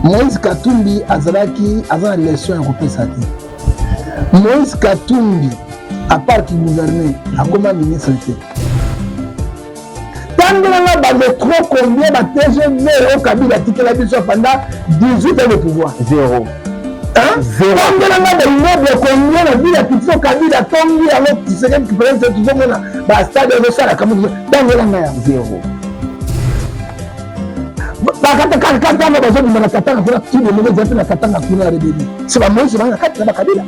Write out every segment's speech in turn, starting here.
Moïse Katumbi azalaki azana leçon européenne. Moïse Katumbi à part qu'il gouvernait à comment ministre était. Tant que là bas trop combien de TGV au Kabila tike la biso pendant 18 ans de pouvoir. Zéro. Hein? Zéro. Tant que là bas immeuble combien la ville a tike Kabila tombi alors tu sais que peut être tout le monde bah stade de ça la comme dans la mer zéro. C'est pas moi, c'est pas la carte de la Kabila.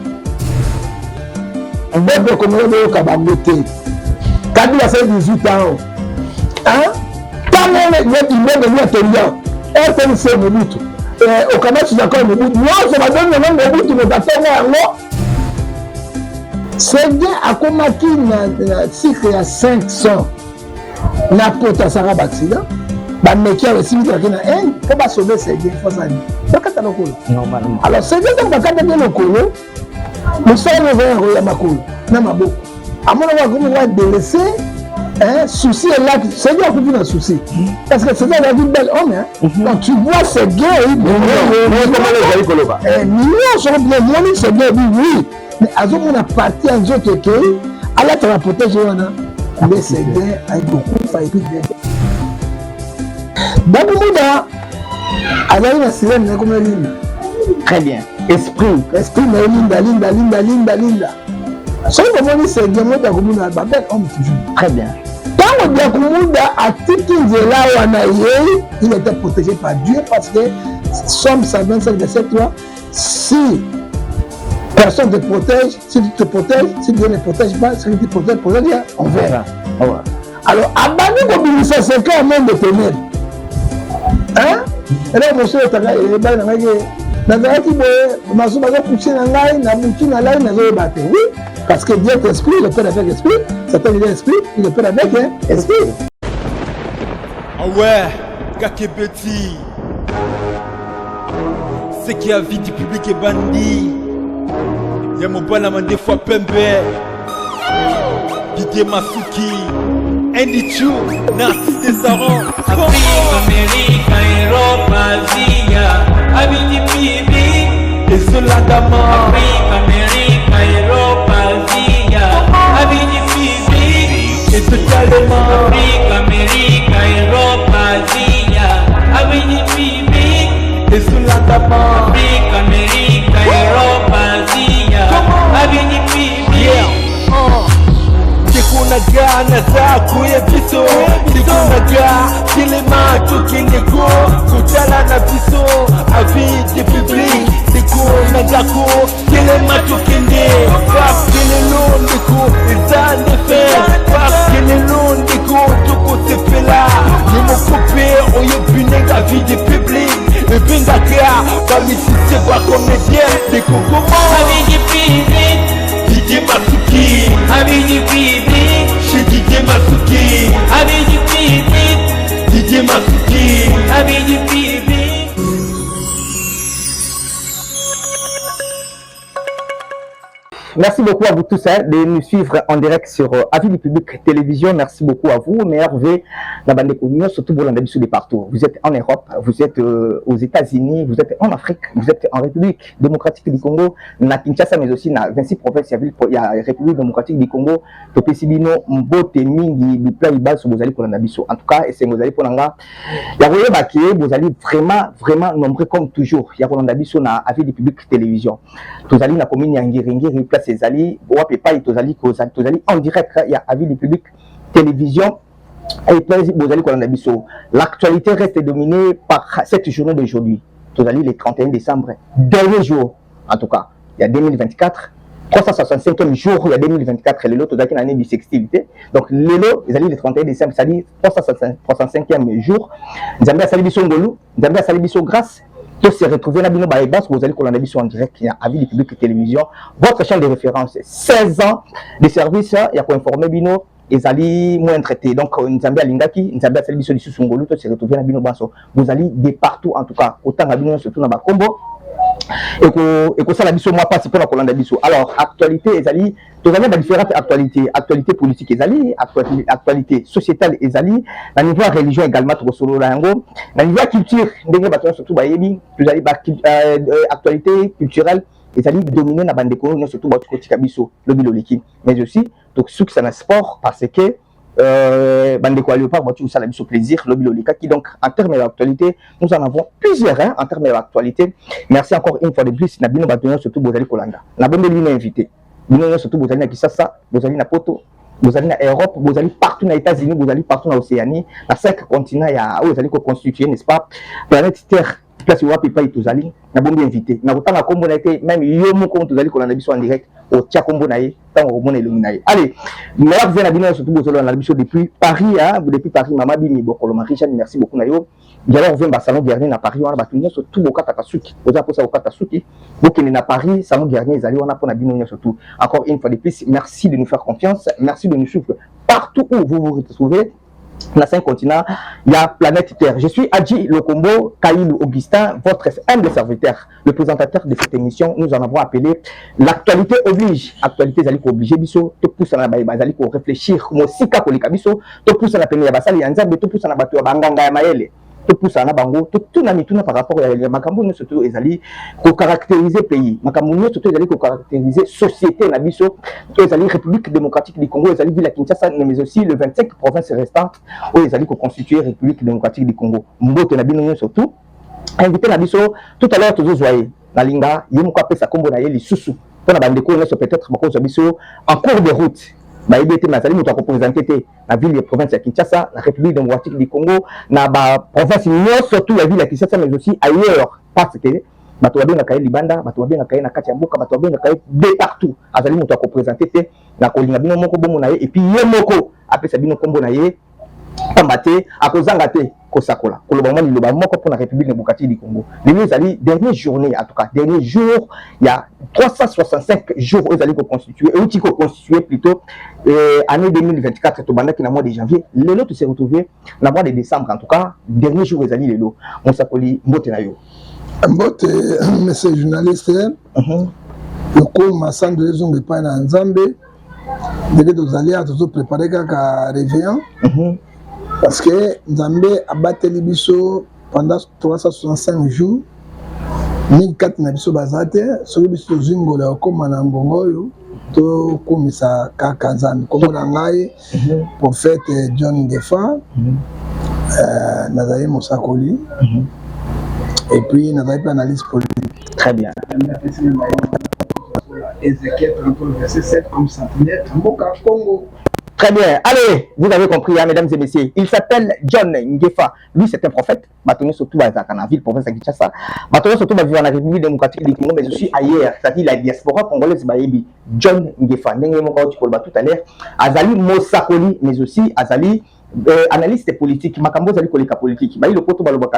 On va voir comment on va Kabila. Kabila fait 18 ans. Hein? Quand on est immeuble de Tolia, FNC Mobutu, au Kamachi d'accord Mobutu, moi je vais donner le nom de Mobutu, mais d'attendre c'est bien à Komaki, un cycle à 500. La pote à Sarah Baxida. Mais qui a aussi dit qu'il y a un peu de sauver ces gens, il faut ça dire. Normalement. Alors, c'est bien que quand on est au Colo, nous sommes vers Makolo, même à beaucoup. À mon avis, on va délaisser un souci là, c'est bien qu'on a un souci. Parce que c'est la vie de bel homme. Quand tu vois ces gars, ils sont bien, c'est bien, oui. Mais à ce moment-là, parti en autre que, à la te protéger, mais ces gars, avec beaucoup, il faut écouter. Babouda, alors la sirène est comme Linda. Très bien. Esprit, Linda. Ce que vous c'est Diamond Agoumouda, Babel, homme toujours. Très bien. Quand on dit Agoumouda a il était protégé par Dieu parce que Somme 125, verset 3, si personne te protège, si tu te protèges, si Dieu ne protège pas, si tu te protèges, on verra. Alors, abandonne comme il s'est secret un monde de ténèbres. Hein? Et là, monsieur, il oui, parce que Dieu est esprit, le Père avec esprit, Satan est esprit, le Père avec esprit. Ah ouais, Kakebeti, c'est qui a vie du public est bandit. Il y a mon balama des fois Pembe, Didier Masuki. Andy Chou, Narcisse Tessaron, Afrique, Amérique, Europe, Asie, Abidi Bibi, et Soladama. Afrique, Amérique, Europe, Asie, Abidi Bibi, et totalement. Afrique, Amérique, Europe, Asie, Abidi Bibi, et Soladama. Afrique, Amérique, Europe, Asie, Abidi Bibi. Kunaga na za kuye biso Kunaga kilema tukiniko Kutala na biso Avis du public Kunaga ko kilema tukinde Parce que le long du coup ils ont des faits Parce que le long du coup tout coup c'est fait là Nous m'ont coupé au yopune la vie du public Et bien d'accord Parmi si c'est pas comédien C'est comment Avis du public Didier Masuki Abidi Bibi, chez Didier Masuki Abidi Bibi, Didier Masuki Abidi Bibi. Merci beaucoup à vous tous de nous suivre en direct sur Avis du Public Télévision. Merci beaucoup à vous, mais Hervé, la bande de surtout pour l'Andalusie de partout. Vous êtes en Europe, vous êtes aux États-Unis, vous êtes en Afrique, vous êtes en République démocratique du Congo, na Kinshasa, mais aussi dans 26 provinces. Il y a la République démocratique du Congo, Topesibino, Mbote, Mingi, du Pla Ibas, vous allez pour l'Andalusie. En tout cas, et c'est vous allez pour l'Anga. Il y a vous allez vraiment nombreux comme toujours. Il y a pour l'Andalusie, na Avis du Public Télévision. Vous allez na commune Yangiringi, place ces alliés, en direct, il y a Avis du Public Télévision. Et puis, vous allez l'actualité reste dominée par cette journée d'aujourd'hui. Vous allez le 31 décembre, dernier jour, en tout cas, il y a 2024, 365e jour, il y a 2024, et l'autre, il y a une année bissextilité. Donc, les alliés le 31 décembre, ça dit 365e jour. Zambia Salibiso Ngolou, Zambia Salibiso Grâce. Tous se retrouver là, vous allez qu'on a vu en direct, il y a Avis du Public Télévision, votre chaîne de référence, 16 ans de service, il y a pour informer Bino, et Zali moins traité. Donc, Nzambia Lingaki, Nzambia Salibiso Lissu Sungolu, tous se retrouver là, Bino Banso. Vous allez de partout, en tout cas, autant à Bino, surtout dans Bakombo, et que ça la biso moi pas pour la colonne biso. Alors actualité ezali tous les différentes actualité politique ezali actualité sociétale ezali na niveau religion également to solo la yango na niveau culture ndenge bato surtout bayebi tous ali actualité culturelle ezali dominé na bande ko surtout bato kotika biso lobilo leki mais aussi donc ceux qui sont en sport parce que bande ko léopard bato ça la biso plaisir lobilo leka qui donc en termes d'actualité nous en avons plusieurs en termes d'actualité. Merci encore une fois de plus na bino bato surtout bozali kolanda na bonne ligne invité bino surtout bozali na Kisasa bozali na Poto bozali na Europe bozali partout na États-Unis bozali partout na Océanie na 5 continents ya où bozali ko constituer n'est-ce pas planète Terre place où papa itozali na bombe invité na kotanga kombo na été même yo moko tozali kolanda biso en direct au tia kombo na ye tant au mona elongi na ye. Allez meilleur vient na bino surtout bozali na biso depuis Paris depuis Paris mama bimi bokolo Richard merci beaucoup na yo. Alors vient ba salon dernier na Paris wana batunya surtout bokata kasuki oza posa bokata suki bokene na Paris salon dernier ezali wana pona bino surtout encore une fois de plus merci de nous faire confiance, merci de nous suivre partout où vous vous retrouvez dans 5 continents, il y a planète Terre. Je suis Adji Lokombo Kailou Augustin, votre humble serviteur, le présentateur de cette émission. Nous en avons appelé l'actualité oblige. Actualité zali ko obligé biso to poussa na ba zali ko réfléchir mo sika ko lika biso to poussa na pene ya basali ya nzambe to poussa na bato ya banganga ya mayele. Tout pousse à Nabango, tout n'a mis tout par rapport à Makambouni, surtout ezali ko caractériser pays. Makambouni surtout ezali ko caractériser société na biso, ezali République démocratique du Congo, ezali ville Kinshasa, mais aussi le 25 provinces restantes où ezali ko constituer République démocratique du Congo. Mbote na bino surtout invité na biso tout à l'heure toujours joyeux. Na linga yemu ko apesa kombo na ye lisusu. Pona bandeko nyonso peut-être bako zo biso en cours de route. Bah IBT Mazali nous a représenté la ville et province de Kinshasa, la République démocratique du Congo, la province surtout la ville de Kinshasa mais aussi ailleurs parce que bato bien na Libanda, bato bien na Katiamboka, bato bien na de partout. Azali nous a représenté na kolinga bino moko bomo na ye et puis ye moko après ça bino kombo na ye pambate akozanga te kosakola koloba mali loba moko pour la République démocratique du Congo. Les ali dernière journée en tout cas dernier jour il y a 365 jours aux alliés constitués et qui constitué plutôt année 2024 to banda qui na mois de janvier le lot se retrouver la mois de décembre en tout cas dernier jour aux alliés le lot on s'appelle mbote na yo mbote monsieur journaliste le coup masan de raison de pas na nzambe dès que vous allez à tout préparer kaka réveillon parce que Nzambe a battu les biso pendant 365 jours. 1004 na biso bazate, so biso zingo la comme na mbongo yo, to komisa kaka Nzambe. Comme na ngai prophète John Ngefa, Nazari Mosakoli, et puis Nazari analyse politique. Très bien. Ézéchiel 33 verset 7 comme sentinelle, Mboka Congo. Très bien. Allez, vous avez compris, hein, mesdames et messieurs. Il s'appelle John Ngefa. Lui, c'est un prophète. Batoné surtout dans la ville, province de Kinshasa. Batoné surtout dans la République démocratique du Congo, mais aussi ailleurs. C'est-à-dire la diaspora congolaise, John Ngefa. Tout à l'heure. Azali Mosakoli, mais aussi Azali analyste politique. Makambo Azali Koleka politique.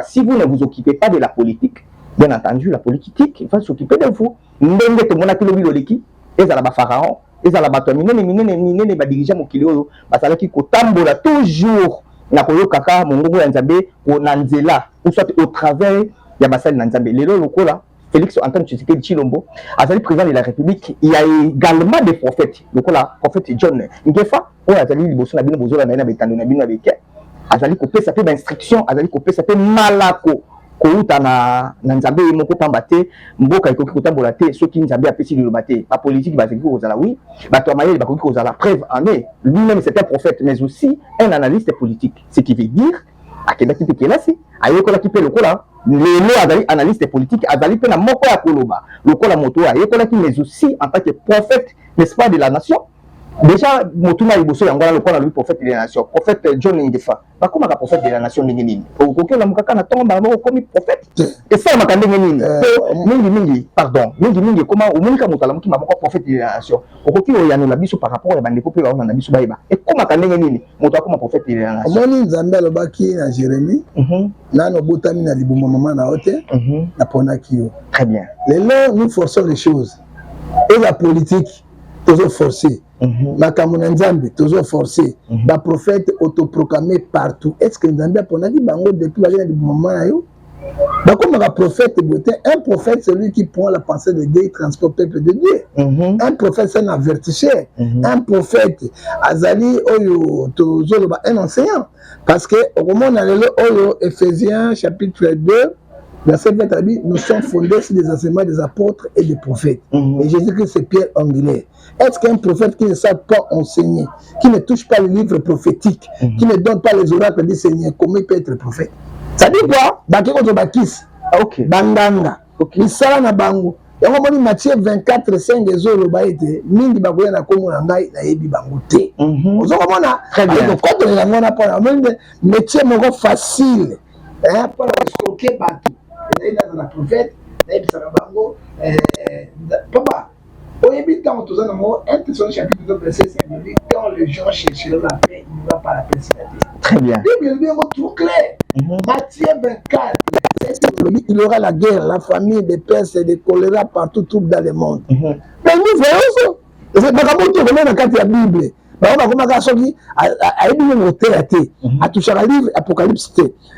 Si vous ne vous occupez pas de la politique, bien entendu, la politique va s'occuper de vous. Ndenge te mona kilo biloleki, ezala ba pharaon. Et ça la bateau minene ba dirigeant mokili oyo basala ki kotambola toujours na koyo kaka mongongo ya Nzambe na nzela ou soit au travers ya basali na Nzambe lelo lokola Félix Antoine Tshisekedi Tshilombo azali président de la République. Il y a également des prophètes lokola prophète John Ngefa oyo azali liboso na bino bozola na betando na bino abeke azali kopesa pe ba instruction azali kopesa pe malako kouta na Nzambe moko pambate mboka ikoki kotambola te soki Nzambe apesi liloba te ba politique bazaki kozala oui bato mayele bakoki kozala preuve en est lui-même c'est un prophète mais aussi un analyste politique, ce qui veut dire akendaki pe kelasi ayekolaki pe lokola lelo azali analyste politique azali pe na moko ya koloba lokola moto ayekolaki mais aussi en tant que prophète n'est-ce pas de la nation. Déjà, Motuna Iboso Yangola, le lui prophète de la nation, prophète John Ngefa. Comment le prophète de la nation Ningini? Aucun homme qui a tombé comme prophète. Et ça, ma candidate Mingi, pardon, Mingi, comment au moins quand on qui m'a prophète de la nation. Aucun homme qui a biso par rapport à Bandeko Pé, on a biso Baïba. Et comment candidate Moto comme prophète de la nation? Moni Nzambe le baki na Jérémie. Là, nos botami na libouma maman na hote. Na ponakio. Très bien. Les lois, nous forçons les choses. Et la politique, toujours forcée. Makamuna Nzambe toujours forcé. La prophète autoproclamé partout. Est-ce que Nzambe a ponaki bango depuis la moment na yo? Donc, comme un prophète, un prophète, c'est lui qui prend la pensée de Dieu, il transporte le peuple de Dieu. Un prophète, c'est un avertisseur. Un prophète, Azali, un enseignant. Parce que, au moment où on a lu Ephésiens, chapitre 2, verset 20, nous sommes fondés sur les enseignements des apôtres et des prophètes. Et Jésus-Christ, c'est Pierre angulaire. Est-ce qu'un prophète qui ne sait pas enseigner, qui ne touche pas les livres prophétiques, qui ne donne pas les oracles du Seigneur, comment il peut être prophète? Ça dit quoi? Baki contre Bakis. Ok. Bandanga. Ok. Misala na bango. Yango moni Matthieu 24, 5 ezolo ba ete mingi bakoya na komo na ngai na yebi bango te. Ozo komona. Très bien. Donc quand on est là pour moni métier moko facile. Hein pour stocker bateau. Et là dans la prophète, na yebi sala bango papa. Oyebi quand tous en mot 1 Thessaloniciens chapitre 2 verset 5 dit quand les gens chercheront la paix, il n'y aura pas la paix sur la terre. Très bien. Bible est bien trop clair. Matthieu 24, il y aura la guerre, la famine, des pestes et des choléra partout, tout dans le monde. Mais nous voyons ça. C'est pas comme tout le monde dans la Bible. On va commencer à à toucher le livre Apocalypse,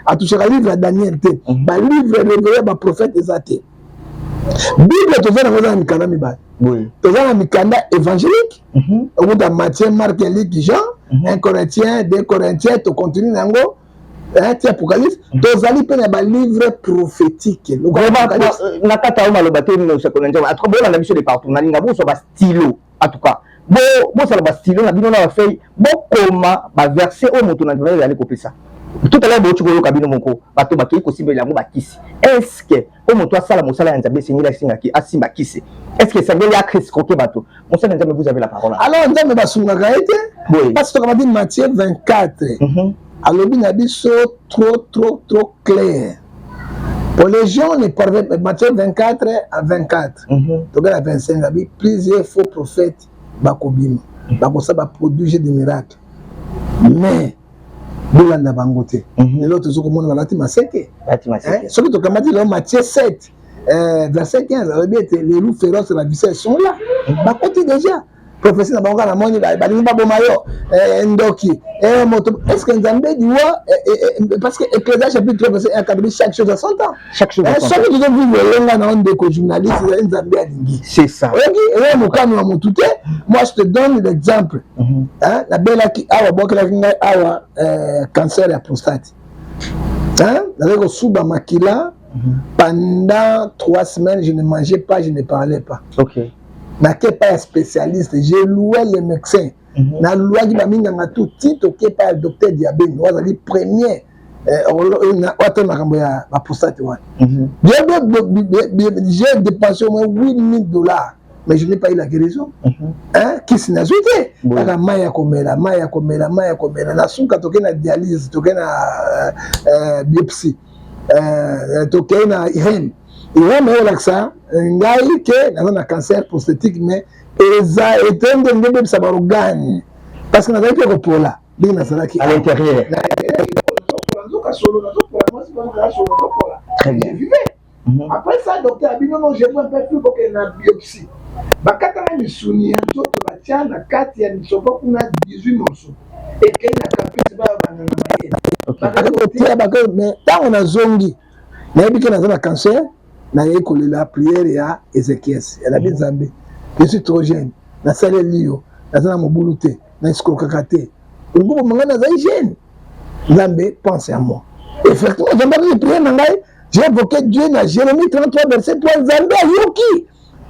à toucher le livre Daniel, le livre révélé par prophète des athées. Bible, tu fais dans Mikanda Mibal. Oui. Tu fais dans Mikanda évangélique. Au bout de Matthieu, Marc, Luc, Jean, 1 Corinthiens, 2 Corinthiens, tu continues dans Apocalypse. Tu as un livre prophétique. Nakata Oma Lobate, nous se connaissons. À trop bon, on a vu sur les partout. On a dit stylo, en tout cas. Bon, ça va stylo, on a dit on a fait bon comma, verset au montant, on a aller copier ça. Tout à l'heure, tu vois le cabinet mon bateau bateau possible la bakisi. Est-ce que au montant ça la mosala nzambe sengila singaki asimba kisi. Est-ce que ça veut dire Christ croquer bateau. Mosala nzambe vous avez la parole. Alors nzambe basunga gaete. Oui. Parce que comme dit Matthieu 24. Alors bien abisso trop clair. Pour les gens les parvient Matthieu 24 à 24. Donc à 25 abi plusieurs faux prophètes bakobima. Bakosa ba produire des miracles. Mais Bolanda bangote. Et l'autre jour, comme on a dit, ce que tu as dit, Matthieu 7, verset 15, les loups féroces et la vicelle sont là. Bakote déjà. Professeur Nabanga na moni ba ba bomayo ndoki est-ce que Nzambe dit parce que Ecclésiaste chapitre 3 verset 1 cadre chaque chose à son temps. Chaque chose à son temps. Soki tu vivre lenga na onde ko journaliste Nzambe alingi. C'est ça. Et mon kanu wa mutute, moi je te donne l'exemple. Hein, la belle qui awa bokela kinga awa cancer de la prostate. Hein, avec Suba Makila pendant 3 semaines je ne mangeais pas, je ne parlais pas. OK. Je ne suis pas un spécialiste, j'ai loué les médecins. Je suis loué tout titre, je suis pas un docteur diabète. Je suis le premier. J'ai dépensé au moins $8,000, mais je n'ai pas eu la guérison. Qui s'est ajouté? Maya komela. Na suka tokena dialyse, tokena biopsie, tokena irène. Il va me relaxer. Ngai ke na cancer prostatique mais eza etende ndebe sa organe parce que na zaki ko pola bien na salaki à l'intérieur. Très bien. Après ça docteur a dit non je veux un peu plus pour que na biopsie. Bakata na misuni nzoto ba tia na kati ya misopo kuna 18 morceaux et que na kapiti ba bana na maye. Bakata mais tant on a zongi na yebi ke na cancer na école la prière ya Ézéchias elle a dit Nzambe je suis trop jeune na salé lio na mobuluté na escrocakate ngo manga na jeune Nzambe pense à moi effectivement Nzambe a prié na ngai j'ai évoqué Dieu na Jérémie 33 verset 3 Nzambe yoki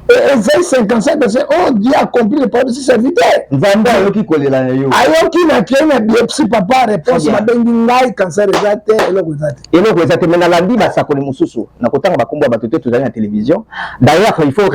Ésaïe 57 verset 11 Dieu a accompli le paroles de ses serviteurs Nzambe yoki kolela yo ayoki na kien na biopsie papa réponse ma bengi ngai cancer ezate eloko ezate mais na landi ba sakoli mususu na kotanga bakombo ba toto tozali na télévision d'ailleurs il faut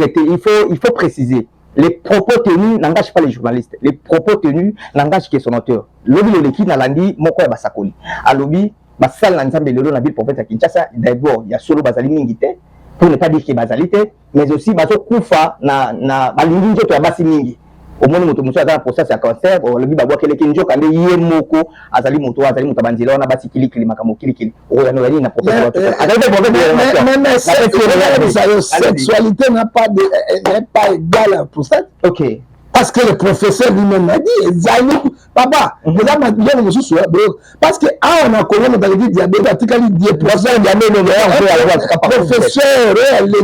préciser les propos tenus n'engagent pas les journalistes les propos tenus n'engagent que son auteur lobi loleki na landi moko ya basakoli alobi basal na Nzambe lelo na ville prophète ya Kinshasa d'abord ya solo bazali mingi te pour ne pas dire que bazalité mais aussi bazo kufa na balingi nzoto ya basi mingi au moins moto muso azala process ya cancer o lebi babwa keleke njoka nde ye moko azali moto banzela wana basi kilikili makambo kilikili o ya no na process mais sexualité n'est pas égale à prostate. OK. Parce que le professeur lui-même m'a dit, papa, parce que on a connu notre diabète, professeur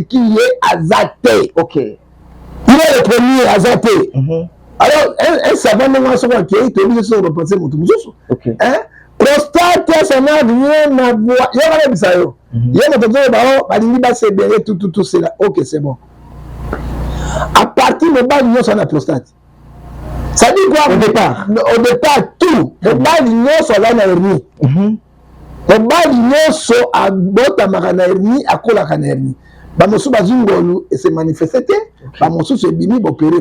qui est azaté. Ok. Il est le premier azaté. Alors, un savant moment sur qui est obligé de repenser mon tout. Prostate, ça n'a rien à voir. Il y a un ça. Il y a un tout cela. Ok, c'est bon. À partir de bas, l'union sur la prostate. Ça dit quoi au départ? Au départ, tout. Le bas, l'union sur la hernie. Le bas, l'union sur à bota marana hernie, à kola kana hernie. Bamosu bazungolu et se manifesté. Bamosu se bimi opéré.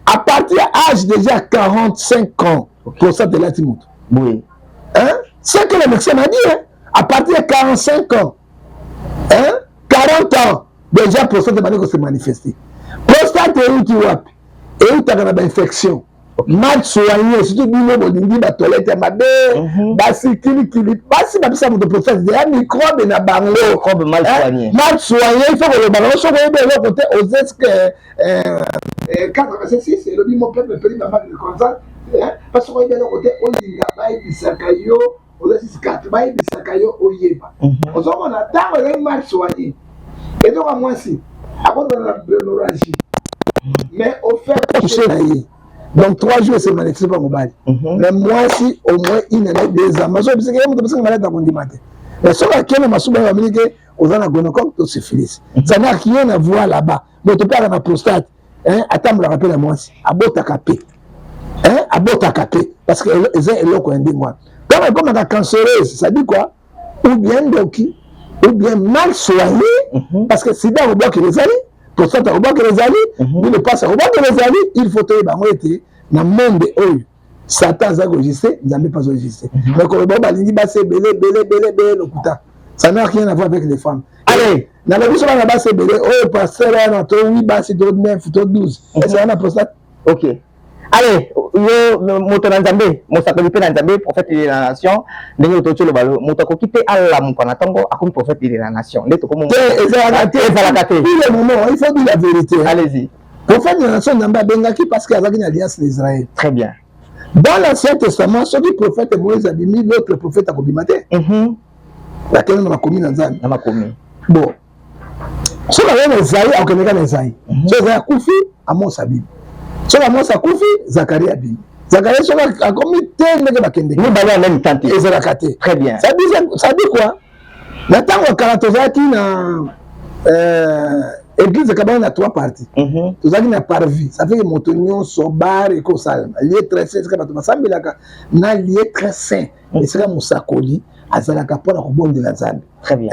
À partir de l'âge déjà 45 ans, prostate de la timout. Oui. Hein? C'est que le médecin m'a dit, hein? À partir de 45 ans, hein? 40 ans, déjà prostate de se manifester. Prostate est où tu vois? Et où tu as une infection. Mal soigné, surtout nous, on dit la toilette, ma belle, basi ça vous prostate, il y a un microbe dans bango. Microbe mal soigné. Mal soigné, il faut que le bango soit de l'autre côté, aux que 86, et le bimon peuple me paye ma marque de constat, parce qu'on est de l'autre côté, on dit la baille du sakayo, on a 4 bailles du sakayo au yéba. On attend, on est mal soigné. Et donc, à moi, si, avant de la l'oragie, mais au fait, donc 3 jours, c'est manifesté par mobile. Mais moi, si au moins une année, 2 ans, je sais que je suis malade à mon dimanche. Mais ce qui est ma soube américaine, aux anagonocoques, tout syphilis. Ça n'a rien à voir là-bas. Mais tu parles à ma prostate. Attends, me le rappelle à moi aussi. À Botakapé. À Botakapé. Parce que les uns et l'autre ont dit moi. Comme la cancéreuse, ça dit quoi? Ou bien doki, ou bien mal soigné, parce que si dans le bloc les alliés, prostate au bloc les alliés, il ne passe au bloc les alliés, il faut te dire, dans le monde de eux, Satan a enregistré, ils n'ont pas enregistré. Mais quand le bon balini va se belé, le couta. Ça n'a rien à voir avec les femmes. Allez, dans la vie, on va se belé, oh, pasteur, on a 8 basses, 9, 12. Est-ce qu'on a prostate? Ok. Allez, yo motoranzambe, mosakolipé nanzambe, prophète de la nation, ndenge to tsholo balo, motakokite Allah mupana tango akomi prophète de la nation. Ndeko komo. Tout le moment, il faut dire la vérité. Allez-y. Prophète de la nation n'amba bengaki parce qu'il y avait une alliance d'Israël. Très bien. Dans l'Ancien Testament, celui prophète Moïse a mis l'autre prophète à Kobimate. Laquelle on a commis dans Zan. On a commis. Bon. Ce qu'on a Esaïe, on connaît Esaïe. Ce qu'on a Koufi, Amos Abib. Ce qu'on a Koufi, Zacharie Abib. Zacharie a commis tel que Bakende. Nous allons en même temps. Très bien. Ça dit quoi? Maintenant, on a 14 ans qui dans l'église de Kabbalah, a 3 parties. Tout ça qui n'a pas vu. Ça fait que Montognon, Sobar et Kosalm. Lié très sain, c'est comme ça. Mais là, lié très sain. Et c'est comme Moussakoli. Azalaka pour la rebond de la Zambie. Très bien.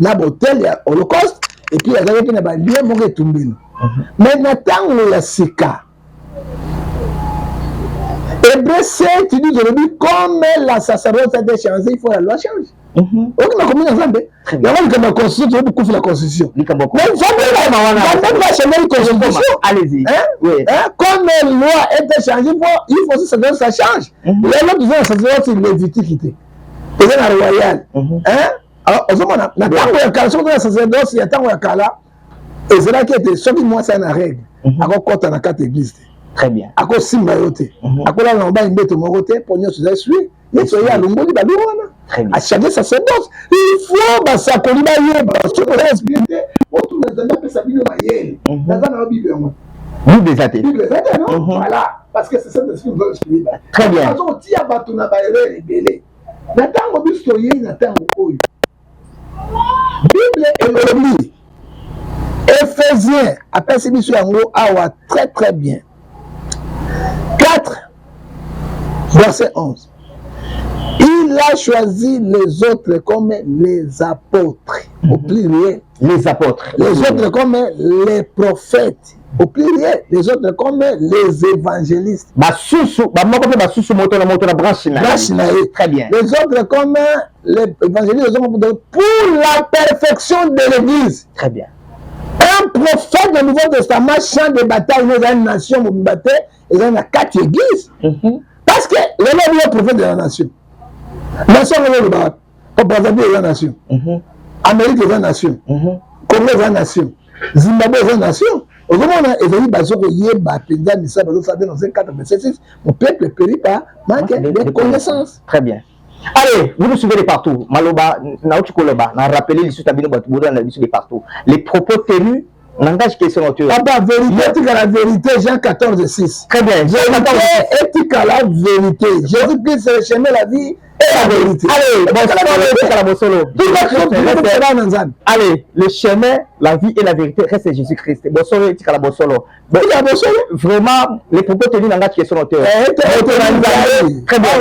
Na botel, il y a Holocauste, et puis il y a des gens qui ont bien tombé. Mais maintenant, on a Sika. Hébreu 7, tu dis aujourd'hui, comme la sacerdoce a été changée, il faut la loi change. Ok, on a commis dans la Zambie. Il y a une constitution, tu veux beaucoup faire la constitution. Mais il faut pas changer une constitution. Allez-y. Comme la loi a été changée, il faut que ça change. Les autres disent que la sacerdoce, c'est lévitique. Et c'est la royale. Alors, on a tant que la sacerdoce, il y a tant que la et c'est là qui était, ce qui moi, c'est une règle. Alors, quand on a 4 églises. Très bien. À cause de Simbayote. À cause de l'amba, il met au moroté, pour nous, c'est suivi. Il y a l'ombo, il y a à chaque sacerdoce. Il faut que ça colline parce que les responsabilités, autour des années, ça vient de Mayel. Dans la Bible, Bible des athées. Bible des athées, non? Voilà. Parce que c'est ça que je veux expliquer. Très bien. De toute façon, il y a Batuna Bayré, les bélés. Natango bistoye natango oyo. Bible et l'Église. Éphésiens, après c'est mission en gros, awa très très bien. 4, verset 11. Il a choisi les autres comme les apôtres, au pluriel. Les apôtres. Les autres comme les prophètes. Au pluriel, les autres comme les évangélistes. Très bien. Les autres comme les évangélistes pour la perfection de l'Église. Très bien. Un prophète du Nouveau Testament, champ de bataille, il y a une nation, il y a 4 églises. Parce que l'homme est le prophète de la nation. Nation, il Brazzaville est la nation. Amérique est la nation. Congo est la nation. Zimbabwe est la nation. Aujourd'hui, Ezali Bazoko Yeba, Penza, Missa, Bazo, ça dans un cadre de 6, mon peuple périt par manque de connaissances. Très bien. Allez, vous nous suivez de partout. Maloba, Naochi Koloba, n'a rappelé l'issue de de partout. Les propos tenus n'engagent que son auteur. Papa, vérité, éthique à la vérité, Jean 14,6. Très bien. Vérité, éthique à la vérité. Jésus-Christ, c'est le chemin, la vie et la vérité. Allez, le chemin, la vie et la vérité reste Jésus-Christ. Vraiment, les propos tenus n'engagent que son auteur. Très bien.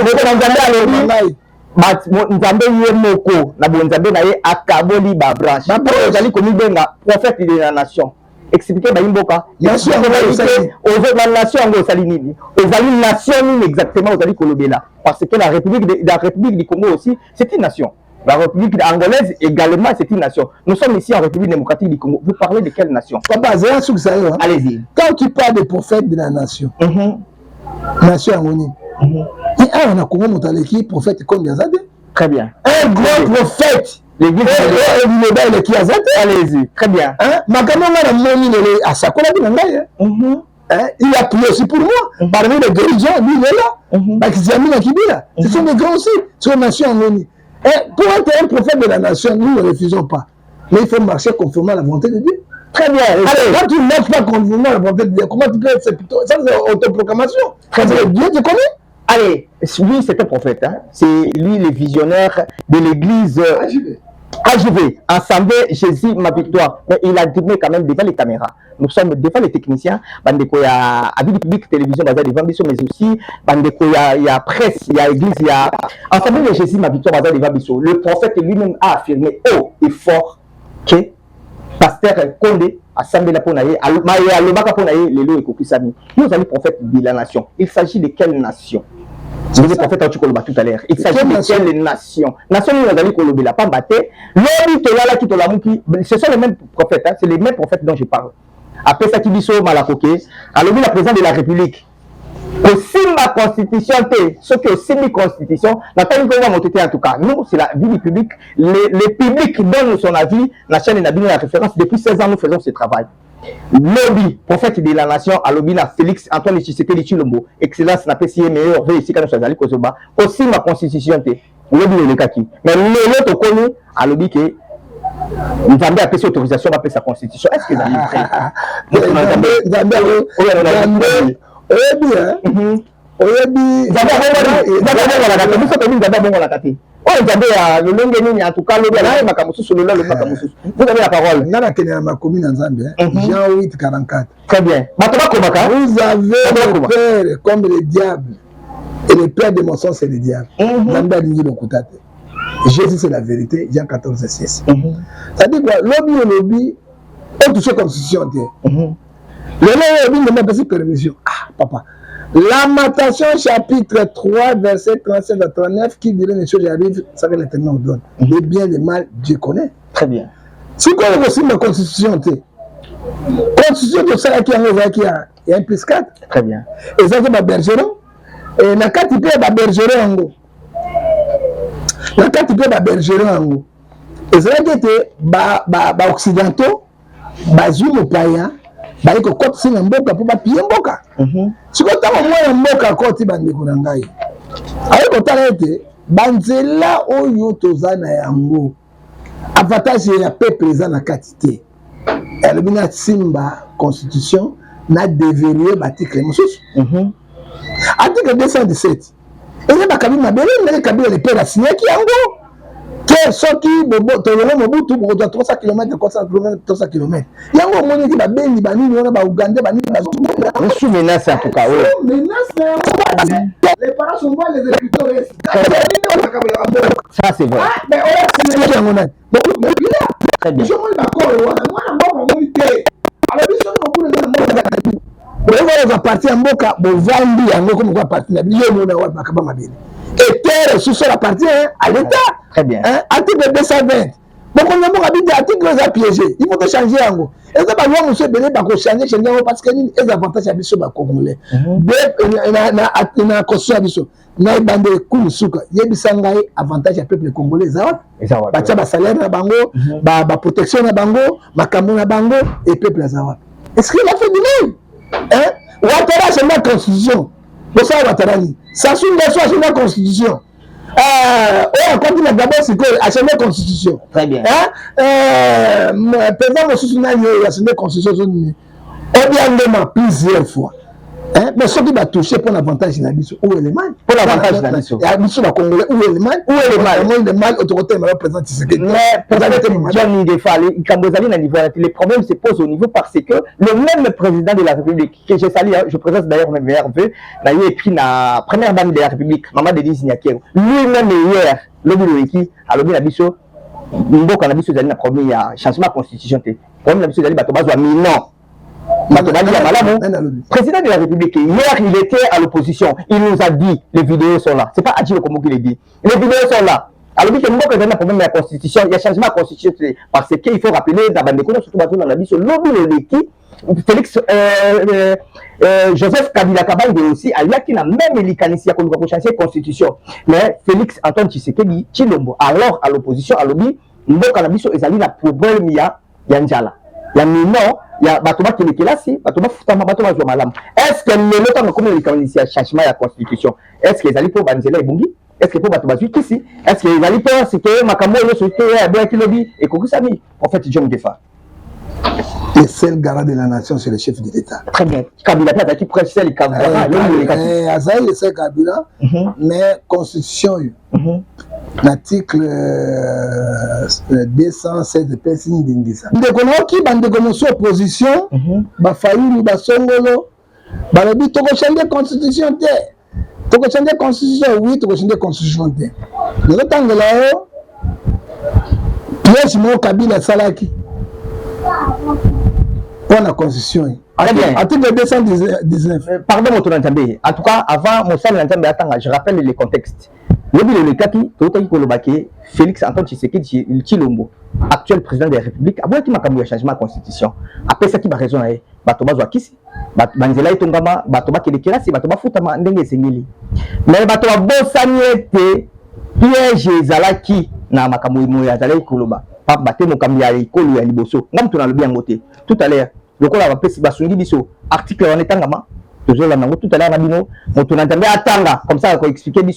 Nzambe yemoko na bonzambe na ye akaboli ba branche ozali komibenga prophète de la nation expliquer ba imboka nation la nation ngo osali nini ezali nation nini exactement ozali kolobela parce que la République du Congo aussi c'est une nation, la République angolaise également c'est une nation. Nous sommes ici en République démocratique du Congo. Vous parlez de quelle nation? Papa, allez-y. Quand tu parles de prophète de la nation, nation angoni. Et on a comment monter prophète comme Yazade. Très bien. Un grand prophète. L'église de qui Yazade. Allez-y. Très bien. Makamanga na moni le à sa kola binanga. Il a prié aussi pour moi. Parmi les dirigeants, lui il est là. Bakizami na Kibila. Ce sont des grands aussi. C'est une nation angoni. Pour être un prophète de la nation, nous ne refusons pas. Mais il faut marcher conformément à la volonté de Dieu. Très bien. Allez, quand tu ne marches pas conformément à la volonté de Dieu, comment tu peux être plutôt... Ça, c'est autoproclamation. Dieu te connaît. Allez, lui, c'est un prophète. Hein? C'est lui le visionnaire de l'église AJV, Assemblée Jésus, ma victoire. Mais il a dit quand même devant les caméras. Nous sommes devant les techniciens. Il y a Avis Public Télévision, mais aussi il y a presse, il y a église, il y a Assemblée Jésus, ma victoire. Le prophète lui-même a affirmé haut et fort que Pasteur Condé Assemblée la Ponaye, Alobaka Ponaye, les lois et Kokisami. Nous sommes les prophètes de la nation. Il s'agit de quelle nation? Je vous ai prophète en tout à l'heure. Il s'agit de quelle nation? Nation nous avons dit la Pambaté. Ce sont les mêmes prophètes, hein? C'est les mêmes prophètes dont je parle. Après ça, qui dit sur Malakoké, alors la présidente de la République. Aussi ma constitution, ce que aussi ma constitution, n'a pas une monter en tout cas. Nous, c'est la vie du public. Le public donne son avis. La chaîne n'a la référence. Depuis 16 ans, nous faisons ce travail. Lobby, prophète de la nation, à lobby, Félix Antoine Tshisekedi Tshilombo, excellence, n'a pas si meilleur, ici quand nous sommes allés Kozoba. Aussi ma constitution, lobby le kaki. Mais l'autre connu, à lobby que nous avons appelé autorisation, on appelle sa constitution. Est-ce que vous avez en tout cas, vous avez la parole. Jean 8, 44. Très bien. Vous avez le père comme le diable. Et le père de mon sang, c'est le diable. Jésus, c'est la vérité. Jean 14, 6. C'est-à-dire quoi? Lobby, on touche la constitution. Le lobby ne m'a pas permission. Ah, papa. Lamentation chapitre 3, verset 37 à 39, qui dirait les choses arrivent, ça que l'Éternel nous donne. Le bien et le mal, Dieu connaît. Très bien. Si on a aussi ma constitution, constitution de ça qui a un plus 4. Très bien. Et ça c'est ma bergeron. Et la 4 il peut être bergeron en haut. La 4 il peut être bergeron en haut. Et ça qui était occidentaux, zoom au païen. Baiko kote singa mboka po ba piye mboka. Siko tango mwana mboka kote bandeko na ngai. Ayeko tala ete banzela oyo tozana yango. Avantage ya peuple eza na katité. Elle bina simba constitution na déverrouiller l'article mosusu. Article 217. Et ba kabima bele na kabila le père signé ki yango. Que soki bobo tolongo mobutu pour 300 km 300 km. Yango moni ki ba bendi ba nini wana ba Uganda ba nini ba Zumba. Je suis menacé en tout cas. Les parents sont bons, les électeurs restent. Ça c'est vrai. Mais on est yango na. Donc très bien. Je suis d'accord wana mwana moni te. Alors biso no ko na mona. On va partir en Boka, bon vandi yango comme quoi partir na biyo mona wa bakaba mabele. Et terre sous la partie à l'État. Très bien. Article 220. Donc on a dit article a piégé. Il faut changer en gros. Et ça va voir monsieur Béné changer parce que les avantages à biso ba congolais. Na constitution biso. Na bande kunisuka. Yebisangai avantage à peuple congolais zawa. Ba salaire na bango, ba protection na bango, makambo na bango et peuple zawa. Est-ce qu'il a fait du mal? Hein? Ouattara, c'est ma constitution. Pour ça, Ouattara, ça suit les soins, c'est ma constitution. Quand il a d'abord, c'est que c'est ma constitution. Très bien. Président Moussoussina, il a signé la constitution. On vient de plusieurs fois. Mais ce qui va toucher pour l'avantage de la mission, où est le mal? Pour l'avantage de la mission. La mission de Congolais, où est le mal? Où est le mal? Le mal, autorité, mais présente, c'est que. Mais, les problèmes se posent au niveau parce que le même président de la République, que je salue, je présente d'ailleurs mes meilleurs vœux, il a pris la première dame de la République, Maman Denise Nyakero. Lui-même, hier, le Biloiki, a lobby la mission, donc on a dit que la première changement de constitution. Comme la mission de la non. Président de la République, hier il était à l'opposition, il nous a dit, les vidéos sont là, c'est pas Adji Lokomo qui les dit, les vidéos sont là. Alors il y a un problème de la constitution, il y a changement de la constitution, parce qu'il faut rappeler, surtout dans la vie, sur Félix, Joseph Kabila Kabangé aussi, il y a qui n'a même l'écanissia qu'on va changer la constitution. Mais Félix Antoine Tshisekedi, Chilombo, alors à l'opposition, à l'objet, nous avons un problème, il y a Njala. Il y a Minon, il y a Batouba qui est là, si, Batouba Foutama, Batouba Malam. Est-ce que le temps comme il y a changement de la constitution, est-ce qu'ils allaient pour Banzela et Bungi? Est-ce que pour Batouba ici? Est-ce qu'ils allaient pour ce que Makambo est sur le bien qu'il lobby et Kokusami? En fait, John Defa. Le seul garant de la nation, c'est le chef de l'État. Très bien. Kabila Plata qui précise le Kabila. Azaï, le seul Kabila, mais constitution. L'article 216 de Pessin d'Indisa. Ndekonoki, bandekonosi opposition, Bafayouli, Basongolo, Balobi, toko changer constitution te. Toko changer constitution, oui, toko changer constitution te. Le temps de là-haut, piège mon Kabila Salaki. Pour la constitution. Article 219. Pardon, mon tour. En tout cas, avant, mon salle je rappelle le contexte. Le Kaki, Félix Antoine Tshisekedi Tshilombo, actuel président de la République, a un changement de constitution. Après ça, qui va raison, Batoba Zouakisi, Banzela Tongama, Batoba Kelekirasi, Batoba Foutama, Ndenge Sengeli. Mais Batoba Bossaniete, piège Zalaki, na Makamou Moya Zalai Koloba, Papa Bate Mokamia Kolo ya Liboso, Nam Tuna le bien moté. Tout à l'heure, le col a appelé Basungi Biso, article en étangama. Tout à l'heure, on a attendre comme ça, on expliquer nous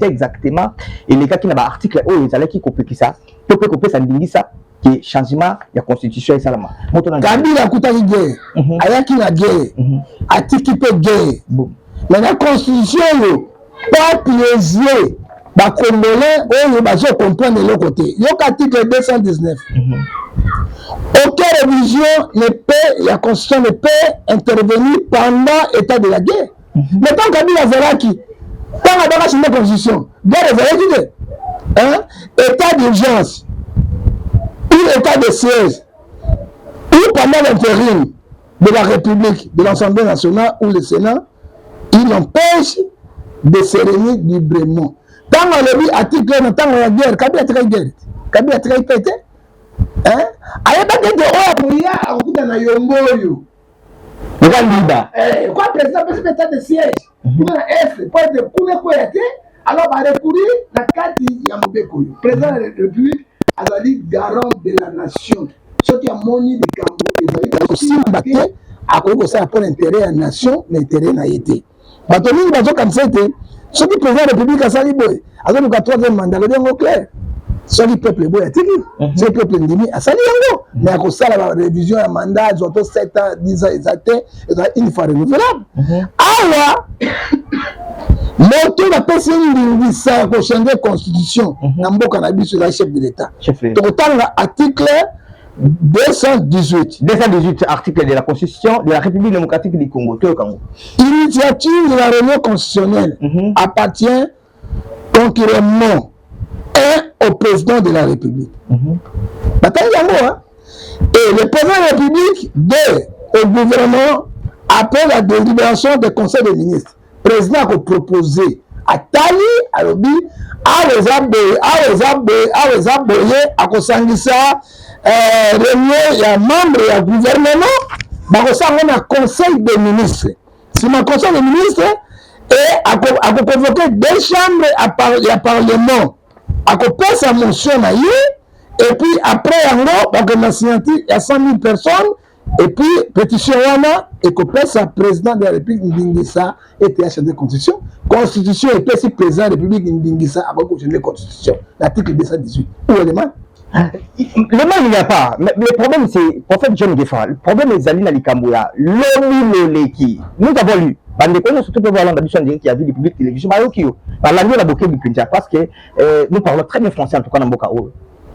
exactement et les gars qui n'ont pas article, ils allaient qui copier ça, peut copier ça, ça, qui est changement de la constitution et ça. Kabila Koutari guerre, Ayaki la guerre, Atiki peut guerre. Mais la constitution, pas piégé, les Congolais, ils vont comprendre de l'autre côté. Il y a l'article 219. Aucune révision ne peut, la constitution ne peut intervenir pendant l'état de la guerre. Mais tant qu'Abila Zeraki, tant qu'Abila sur la constitution, guerre Zeraki, état d'urgence, ou état de siège, ou pendant l'intérim de la République, de l'Assemblée nationale ou le Sénat, il empêche de se réunir librement. Tant qu'on a dit article, tant qu'on a guerre, Kabila a très guerre, Kabila a très pété. Ayebate de oya kuya akuta na yomboyo. Ngaliba. Quoi président peut état de siège. Kuna F pour être kuna ko yate alors ba recourir la carte ya Mobeko. Président de la République azali garant de la nation. Ce qui a moni de Kambo ezali aussi mbaté akoko ça pour l'intérêt de la nation, l'intérêt na été. Batoni bazo comme ça était. Ce qui président de la République azali boy. Azali ka 3e mandat le bien clair. C'est le peuple boy, c'est le peuple ndimi à sali yango. Mais à cause de la révision à mandat, ils ont 7 ans, 10 ans, une fois renouvelable. Alors, mon personne qui ça pour changer la constitution, Nambo Cannabis sur la chef de l'État. Autant l'article 218. 218 article de la Constitution de la République démocratique du Congo. L'initiative de la réunion constitutionnelle appartient concurremment au président de la République. Et le président de la République, au gouvernement, après la délibération du Conseil des ministres, le président a proposé à Tali, à Lobi, à les aboyer, à Kosangisa, réunion, il y a membre du gouvernement, il y a un Conseil des ministres. C'est un Conseil des ministres et à convoquer 2 chambres à Parlement. À couper sa motion et puis après, il y a 100 000 personnes Et puis, pétition wana, et que le président de la République Ndingisa était à changer la Constitution. Constitution et puis si président de la République Ndingisa a changer la Constitution. L'article 218. Où est le mal? Le mal, il n'y a pas. Mais le problème, c'est, prophète John Gefa, le problème est Zalina Likamboya, l'Omi. Nous avons lu. Surtout pour voir l'ambition qui a vu les publics télévision. La langue a beaucoup de parce que nous parlons très bien français en tout cas dans Boka.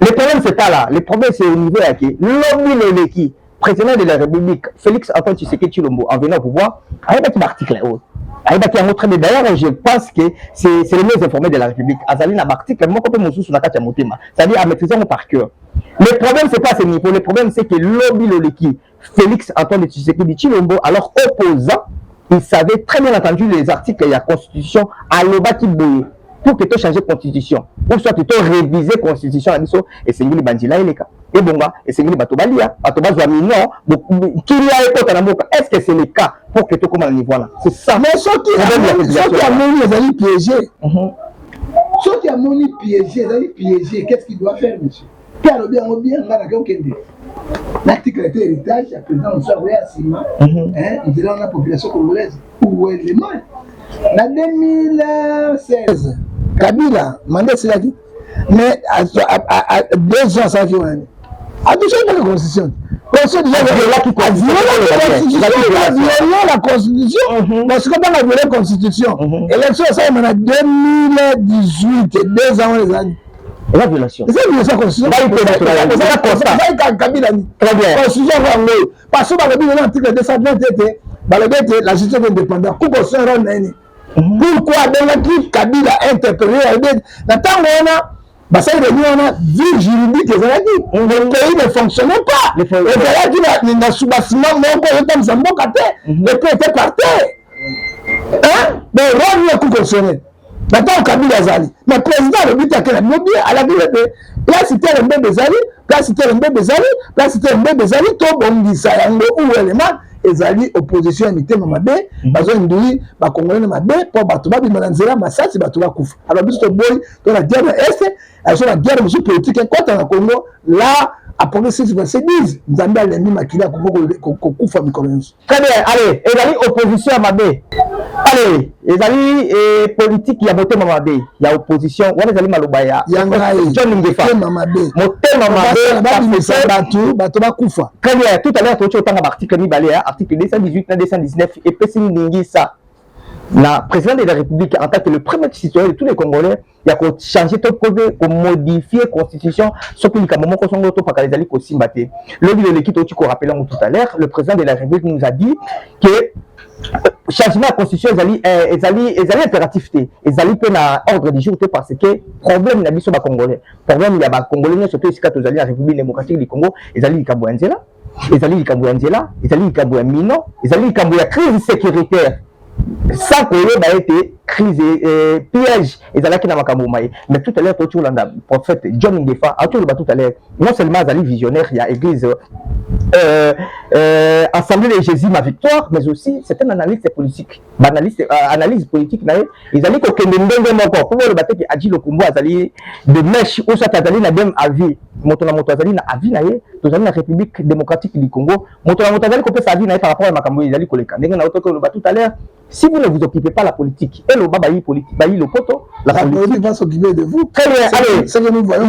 Le problème, c'est pas là. Le problème, c'est au niveau de l'Omi, président de la République, Félix Antoine Tshisekedi Tshilombo, en venant au pouvoir, a eu un article. D'ailleurs, je pense que c'est le mieux informé de la République. Azali un article, moi, comme je suis sur c'est-à-dire à maîtriser mon par cœur. Le problème, c'est pas ce niveau. Le problème, c'est que l'Omi, Félix Antoine Tshisekedi Tshilombo, alors opposant, il savait très bien entendu les articles de la Constitution à l'Obaki Boye pour que tu changes la Constitution. Ou soit tu réviser la Constitution et c'est une bandila et les cas. Et bon, et c'est une batobalia, batobalia non, qui y a est-ce que c'est le cas pour que tu commences à niveau là? C'est ça. Mais ceux qui a moni, ils allaient piéger. Ceux qui a moni piégé, ils allaient piéger. Qu'est-ce qu'il doit faire, monsieur? Car bien, l'article était héritage, le président nous a à Sima, nous allons la population congolaise. Où est le mal? En 2016, Kabila, mandat c'est la dit, mais à 2 ans, ça fait un an. À 2 ans de la Constitution. Constitution déjà a violé la Constitution. Parce que dans la violée la Constitution, l'élection, ça y est, en 2018, 2 ans les années. La violation. C'est une violation constitutionnelle. C'est Kabila. Très bien. Constitution parce que l'article 220 la justice indépendante. Pourquoi dans Kabila interpellé dans le temps où on a ça on a vie juridique le pays ne fonctionnait pas. Le pays n'a sous-bassement non pas le pays était par terre. Mais on a coup constitutionnel. Maintenant, Kabila Zali. Mais le président, le but à la vie, là, c'était un bébé Zali, là, c'était un bébé Zali, là, c'était un bébé Zali, tout le monde dit ça, où est et Zali, opposition à l'unité, Mamabé, parce qu'on dit, les Congolais, Mamabé, pour Batouba, Bimananzela, Massas, Batouba Kouf. Alors, bis le boy, dans la guerre de l'Est, elles sont la guerre de politique, quand on a Congo, là, après 6 verset 10, Zambia l'a mis Makila, Koufa Mikolens. Très bien, allez, et Zali, opposition à Mabé. Allez, Zali, politique, il y a voté Mamabé, il y a opposition, on est Zali Malobaya, John Ngefa, Mamabé, Moté Mamabé, Batouba Koufa. Très bien, tout à l'heure, tu as un article Nibalé, article 218, 219, et Pessin Ningisa. Le président de la République, en tant que le premier citoyen de tous les Congolais, il a changé tout projet, pour modifier la Constitution, sauf qu'il y a un moment qu'on s'en retourne par les alliés aussi battés. Le bureau de l'équipe, tu rappelles tout à l'heure, le président de la République nous a dit que changement de la Constitution est impératif. Ils allaient prendre ordre du jour parce que problème n'a pas sur les Congolais. Problème il y a des Congolais surtout ici quand ils allaient la République démocratique du Congo, ils allaient Kambouanzela, ils allaient Kambouanzela, ils allaient Kambouamino, ils allaient Kambouya crise sécuritaire. Sans qu'il y ait été crise et piège, ils allaient dans Makamoumaï. Mais tout à l'heure, tu as le prophète John Ngefa, tout à l'heure, non seulement ils allaient visionnaire, il y a l'église Assemblée de Jésus, ma victoire, mais aussi c'est un analyste politique. Analyse politique, ils allaient qu'au Kenya encore. Pour le bataille qui a dit le combo, ils allaient de mèche, ou soit ils allaient na même avis. Moto azali na avis naé, tozali na République démocratique du Congo. Moto azali ko pesa avis naé par rapport à makambo izali koleka. Ndenge na oto ko le tout à l'heure. Si vous ne vous occupez pas de la politique, et le babayi politique, le poto, la politique va s'occuper de vous. Très bien, allez, c'est que nous voyons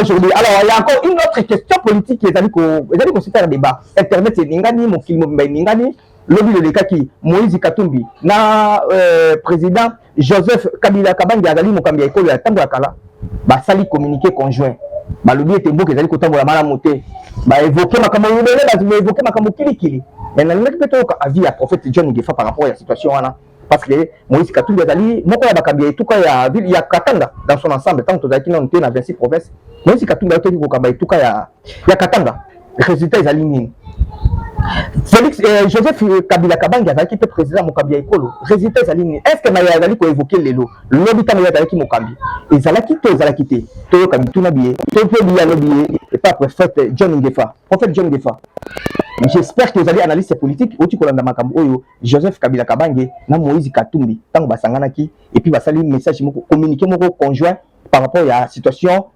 aujourd'hui. Alors, il y a encore une autre question politique qui est allée qu'on se faire un débat. Internet, c'est Ningani, mon film, Ningani, lobby de l'Ekaki, Moïse Katumbi, na président Joseph Kabila Kabangi, Azali Mokambia Ekolo, ya Tango Akala, sali communiqué conjoint. Lobby était beau que Azali Kotambo la Malamoté, évoquer Makambo Yubele, évoquer Makambo Kilikili. Mais il y a un avis à prophète John Ngefa par rapport à la situation. Parce que Moïse Katumbi Azali, moi, il y a Katanga dans son ensemble, tant que tu as été dans 26 provinces. Moïse Katumbi il y a Katanga. Le résultat est aligné. Félix Joseph Kabila Kabangi qui était président Mokambia Ekolo. Résultat est aligné. Est-ce que Maya Azali peut évoquer les lots? L'habitant Maya Azali qui Mokambi. Et Zalaki, tout Zalakité. Tout Kambi, tout Nabié. Tout Nabié. Et pas prophète John Ngefa. Prophète John Ngefa. J'espère que vous allez analyser ces politiques. Oti Kolanda Makambo Oyo, Joseph Kabila Kabange, na Moïse Katumbi, tant Basanganaki, et puis Basali message communiqué mon conjoint par rapport à la situation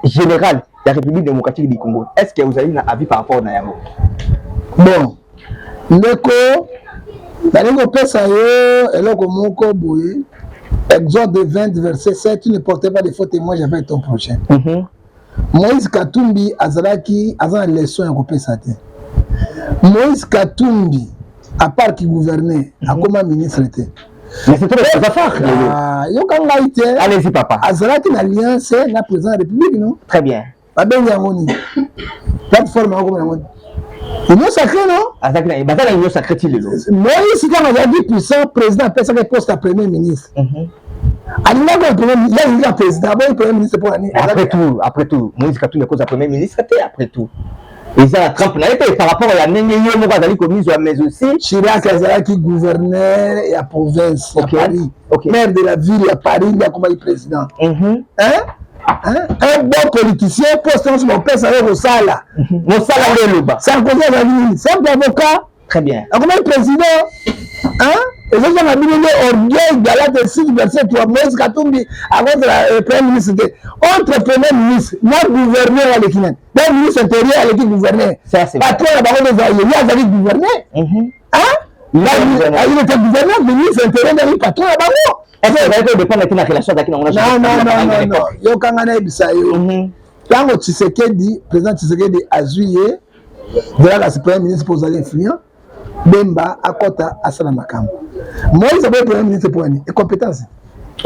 générale de la République démocratique du Congo. Est-ce que vous avez un avis par rapport à Nayamo? Bon, ndeko nalingi opesa yo eloko moko boye. Exode 20 verset 7, tu ne portais pas de faux témoins avec ton prochain. Moïse Katumbi azalaki azana leçon ya kopesa te. Moïse Katumbi à part qui gouvernait akoma ministre te. Mais c'est trop les affaires. Yo kanga ite. Allez-y papa. Azalaki na alliance na président de la République non? Très bien. Babengi ngoni. Plateforme ngoni ngoni. Union sacrée non? Azalaki na bazala union sacrée ti lelo. Moïse quand on a dit puissant président pesa que poste à premier ministre. Alinga ko premier ministre, il y a président, bon premier ministre pour l'année. Après tout, Moïse Katumbi cause premier ministre après tout. Et ça Trump n'a été par rapport à la nene yo mo bazali commise mais aussi Chirac azalaki gouverneur et à province à Paris. Maire de la ville à Paris, il y a comme président. Un bon politicien poste en mon père ça va au sala. Mon sala le bas. C'est un conseiller de la ville, c'est un avocat. Très bien. Comment le président et ça m'a dit orgueil Galate 6 verset 3 Moïse Katumbi avant le premier ministre entre premier ministre notre gouverneur à l'équipe le ministre intérieur à l'équipe gouverneur ça c'est patron la baronne des alliés il y a avec gouverneur il était gouverneur ministre intérieur dans le patron la baronne est-ce que ça va dépendre de la relation avec nous non yo kangana ebisa yo tango Tshisekedi président Tshisekedi azuye de la premier ministre pour aller influent Bemba akota asala makambo. Moïse avait premier ministre pour année. Et compétence.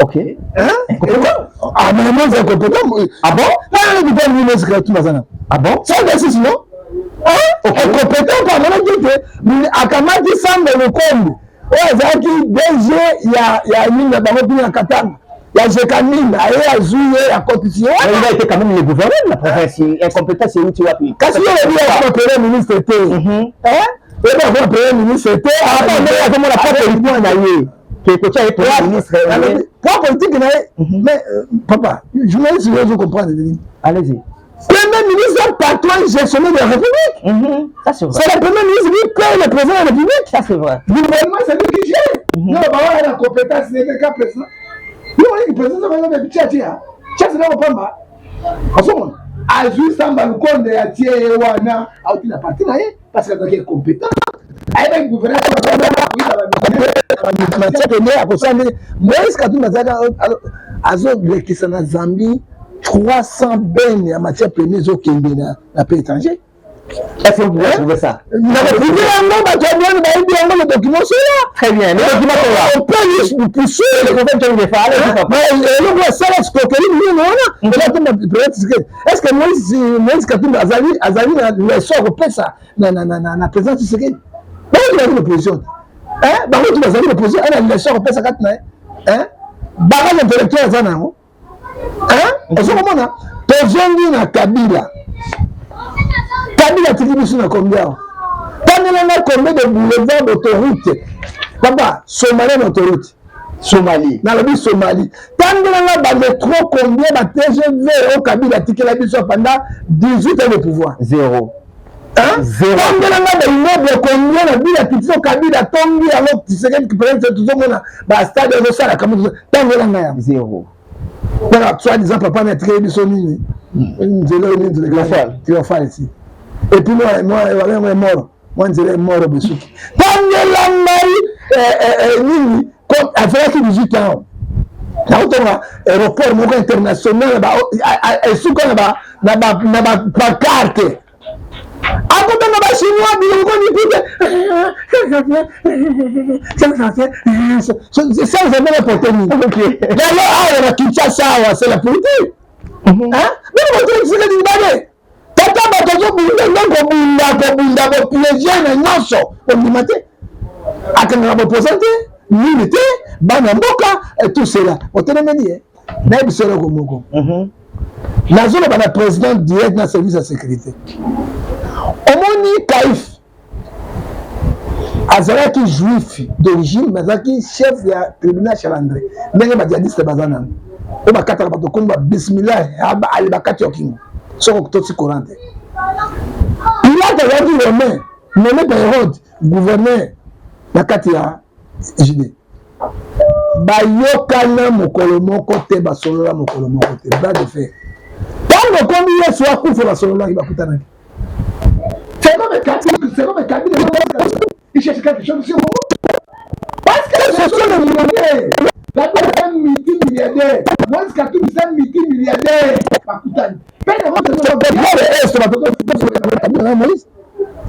Ok. Ah mais Moïse est compétent. Ah bon? Non, il premier ministre tout mazana. Ah bon? C'est un décision non? Compétent par mon Dieu. Mais akamati samba le kombo. Ouais, zaki DG il y a une bango puis en Katanga. Il y a Jekamine, il y a Zouye, il y a Constitution. Il a été quand même le gouverneur de la province. Incompétent, c'est où tu vas puis. Qu'est-ce qu'il y a le premier ministre était? Et bien, le premier ministre était. Comment la politique n'a eu? Qui est le premier ministre. Pour politique, mais papa, je vous comprendre. Allez-y. Premier ministre, patron gestionnaire de la République. Ça c'est vrai. C'est le premier ministre qui paye le président de la République. Ça c'est vrai. Le gouvernement, c'est lui qui gère. Non, il a la compétence, c'est le cas président. Nous, on dit que le président, c'est le Tchadien. Tchadien, c'est le Pamba. En ce moment, à juste Samba, le compte de la Thier, Wana, a été la partie là, parce qu'il est compétent. Avec le gouvernement, Moïse Katumbi a Zambie 300 bennes en matière première au Kenya, dans pays étranger. Est-ce que vous pouvez trouver ça? Le document c'est là. Très bien. Le document c'est là. On peut juste vous pousser. Est-ce que Moïse Katumbi Azali le sort au PESA na président Tshisekedi? Il a l'opposition. Bah tu vas l'opposition, elle a le sort au PESA 4 hein? Bagage intellectuel ça non? Est-ce que comment na tozongi na Kabila tiki biso na combien? Tanelanga combien de boulevards d'autoroute? Papa, Somalie d'autoroute. Somalie. Dans le but Somalie. Tanelanga ba métro combien ba TGV au Kabila tiki la biso pendant 18 ans de pouvoir. Zéro. Zéro. Tanelanga ba immeuble combien la bila tiki au Kabila tombi alors Tshisekedi qui prend tout le monde ba stade de ça comme Tanelanga zéro. Voilà, soi-disant papa n'a créé biso nini. Tu vas faire ici. Et puis moi, est mort. Moi, je dirais mort au Bessouk. Tant que la Marie, avec 18 ans, l'aéroport international, et sous qu'on n'a pas carte. Après, on va chinois, c'est ça, vous avez la portée. D'ailleurs, la Kinshasa, c'est la politique. Mais vous c'est le tata batozo bunda bo piéger na nyonso ondimate akanga bo posante milité bana mboka et tout cela otelemeli na bisolo ko moko na zone bana président direct na service de sécurité omoni Kaif azalaki juif d'origine bazaki chef ya tribunal Chalandré ndenge ba djihadiste bazana o bakata bato komba bismillah ali bakati okingo soko totsi corante Pilate a dit romain nommé par Hérode gouverneur na kati ya Judée bayokana mokolo moko te basolola mokolo moko te bas de fer tango komi Yesu akufa basolola ki bakutanaki C'est comme Kabila, il cherche quelque chose sur moi. Parce que ce sont les millionnaires. Kabila est un multimilliardaire. Moi, c'est un multimilliardaire.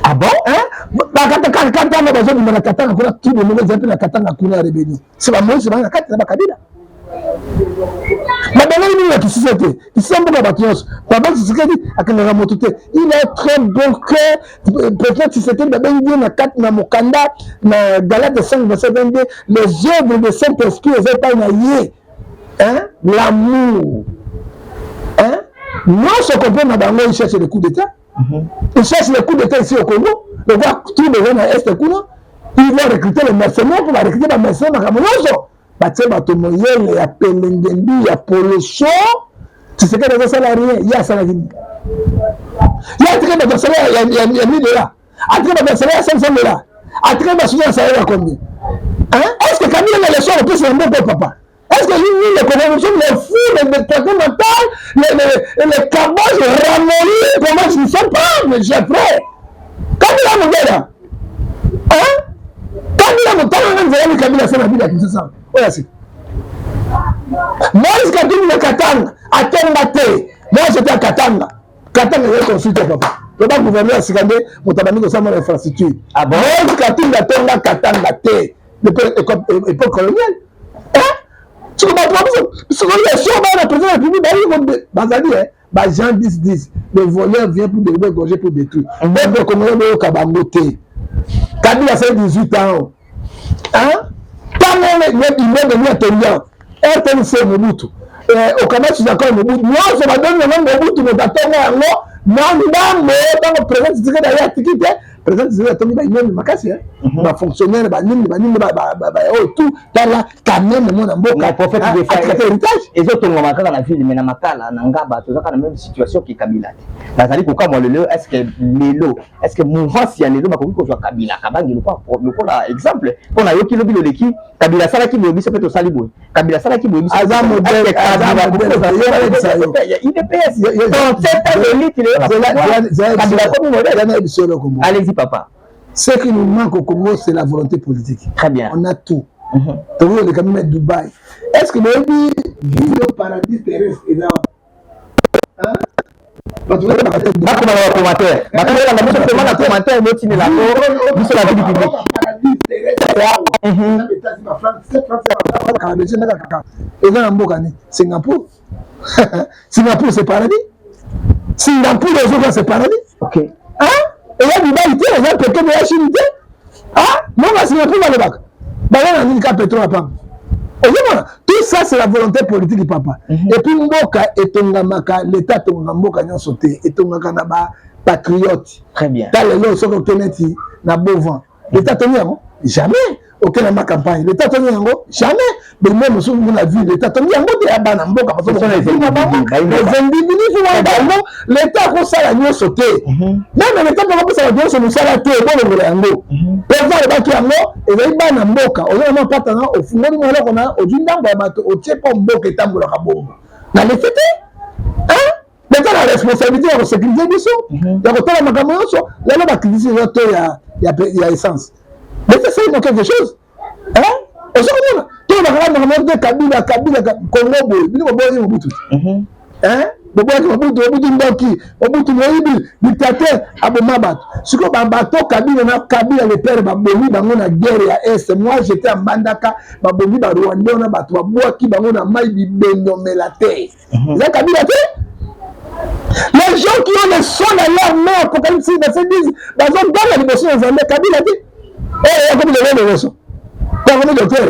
Ah bon? Il a très bon cœur. Peut-être si c'était de 5, les œuvres de Saint-Esprit, l'amour. Non, ce qu'on peut dans il cherche le coup d'État. Il cherche le coup d'État ici au Congo. Le voir tout le monde à Est Congo. Il va recruter les mercenaires pour recruter les mercenaires. Il y a Pelengendi, il y a Polocho. Tu sais que les salariés, il y a salariés. Il y a un train de salaire, il y a 1000 $. Un train de salaire, 500 $. Un train de salaire, combien? Est-ce que Camille a les choses, on peut se rendre compte, papa? Est-ce que les conventions, les fous, les traitements mentaux, les caboches ramollis, comment ils ne sont pas, mais j'ai prêt. Quand il a mon gars là, quand il a mon temps, on va dire Kabila c'est la vie de ça. Voilà, c'est. Moi, je suis à Katanga, à Tengate. Moi, j'étais à Katanga. Katanga est consulté, papa. Le bas gouverneur a signé mon tabac sur l'infrastructure. Ah bon? Moi, je suis à Katanga, l'époque coloniale. Ce que le président de la République, Jean 10-10, le voleur vient pour dégager pour détruire. Donc, comme on est au Kabangoté, Kabila fait 18 ans. Quand il est devenu atelier, un c'est Mobutu. Au Canada, tu es d'accord avec Mobutu. Moi, je me donne le nom de Mobutu, mais d'attendre non, le président de la République, le président de la République, il y a un fonctionnaire, tout, quand même, le prophète de l'héritage. Et autres, on va dans la ville, mais dans Makala, Nangaba, tout ça, dans la même situation que Kabila. Nazali, pourquoi moi, est-ce que Lélo, est-ce que mouvement, si y a Lélo, ma copine, que Kabila, Kabangi, le quoi, exemple, on a eu qui lobby le qui, Kabila Sala qui lobby, c'est peut-être au Salibou. Kabila Sala qui lobby, c'est Azam modèle, il est PS. Donc, cette élite, il est Kabila comme modèle. Allez-y, papa. Ce qui nous manque au Congo, c'est la volonté politique. Très bien. On a tout. On est quand même Dubaï. Est-ce que vous avez dit le paradis terrestre est là? Singapour. Singapour, c'est paradis. Singapour, les autres, c'est paradis. Ok. Et là, Dubaï, il y a peut-être de la Chine. Moi, Singapour, va le bac. On a pétrole à Pam. Tout ça, c'est la volonté politique, papa. Et puis, Mboka et Tongamaka, l'État Tongamboka ont sauté. Et Tongaka n'a pas patriote. Très bien. T'as les lots, sur le Kennedy, n'a beau vent. L'État Tongamboka, jamais. Aucun n'a pas campagne. L'État Tongamboka, jamais. Mais même sur la ville, l'État Tongamboka, il y a un Mboka. Parce que les individus, l'État a ça la nuit sauté. Même l'État a ça la nuit sauté, ça la tué. Président de Bakiango, et les gens en Mboka, on a pas tant au fond de nous, on a au Djindang, au Tchepo Mboka et Tamboula Kabomba. Dans les fêtes, l'État a la responsabilité de sécuriser des sous. Il y a autant de magamons, là, on va critiquer il y a essence. Mais c'est ça, quelque chose. Au second, tout le monde a Kabila, Congo, il Mobutu. Mobutu Moïbi, dictateur, Abomabat. Ce que Babato, Kabila, le père, Babomi, Bango, la guerre à Est. Moi, j'étais à Bandaka, Babomi, Rwanda, on a battu, Boaki, Bango, na Maïbi, Benyomé, la terre. C'est Kabila, les gens qui ont le son à leur main, Apocalypse, ils se disent, dans un bon, la libération, ils ont Kabila, comme le leçon. Comme le docteur,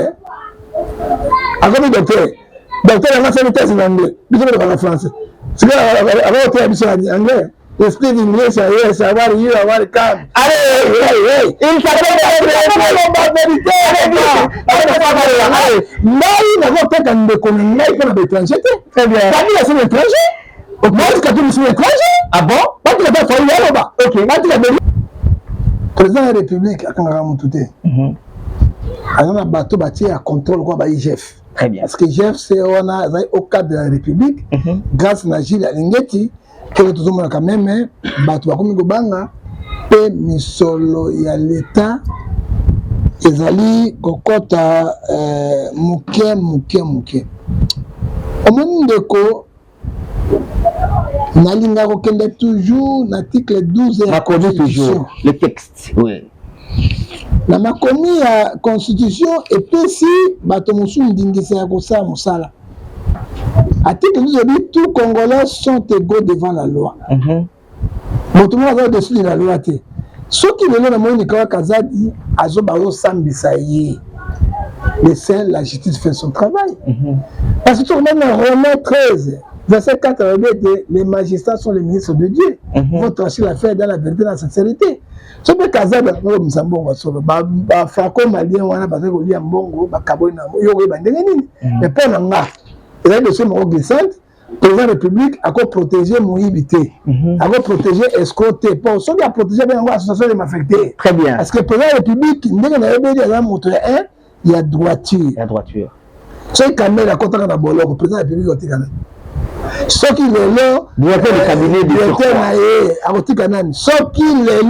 comme le docteur. Docteur, on a fait une thèse en anglais, je vais parler français. C'est que avant de faire en anglais, le speak English, savoir you, avoir calme. Allez, il s'appelle la vérité. Là, il n'a pas fait un déconner pour l'étranger. Très bien. Kabila, c'est l'étranger. Moi, je suis un étranger. Ah bon? Pas qu'il a pas fallu là-bas. Ok. Pas qu'il a fait. Président de la République, à Kangaramoutouté. On a bateau bâti à contrôle quoi, IGF. Très bien. Parce que IGF, c'est au cadre de la République, grâce à Gilles Alingeti, que nous avons quand même, bateau à Komigobanga, pe misolo ya l'État ezali kokota muke. Omoni ndeko nalinga kokende toujours l'article 12 ya toujours le texte. Oui. Na makomi ya constitution epesi bato mosusu ndingisa ya kosala mosala. Article 12 dit tous Congolais sont égaux devant la loi. Moto mo aza au-dessus de la loi te. Soki lelo na moni kawa Kazadi azo bazo sambisa ye. Le sein, la justice fait son travail. Parce que tout le monde Romains 13, verset 4, les magistrats sont les ministres de Dieu. Vont trancher l'affaire dans la vérité, dans la sincérité. Ce que Kazadi a fait, Franco Malien, on a passé au lit en Bongo, Kaboina, Yogo Bandengeni. Mais pas en Nga. Il y a des dossiers glissante. Le président de la République a protégé mon ibité, a protégé escroté. Pour ceux qui ont protégé l'association de m'affecter. Très bien. Parce que le président de la République, il y a droiture. Il y a droiture. C'est quand même la côte de la Bolo, le président de la République. Ce qui est là, directeur du cabinet de ce qui est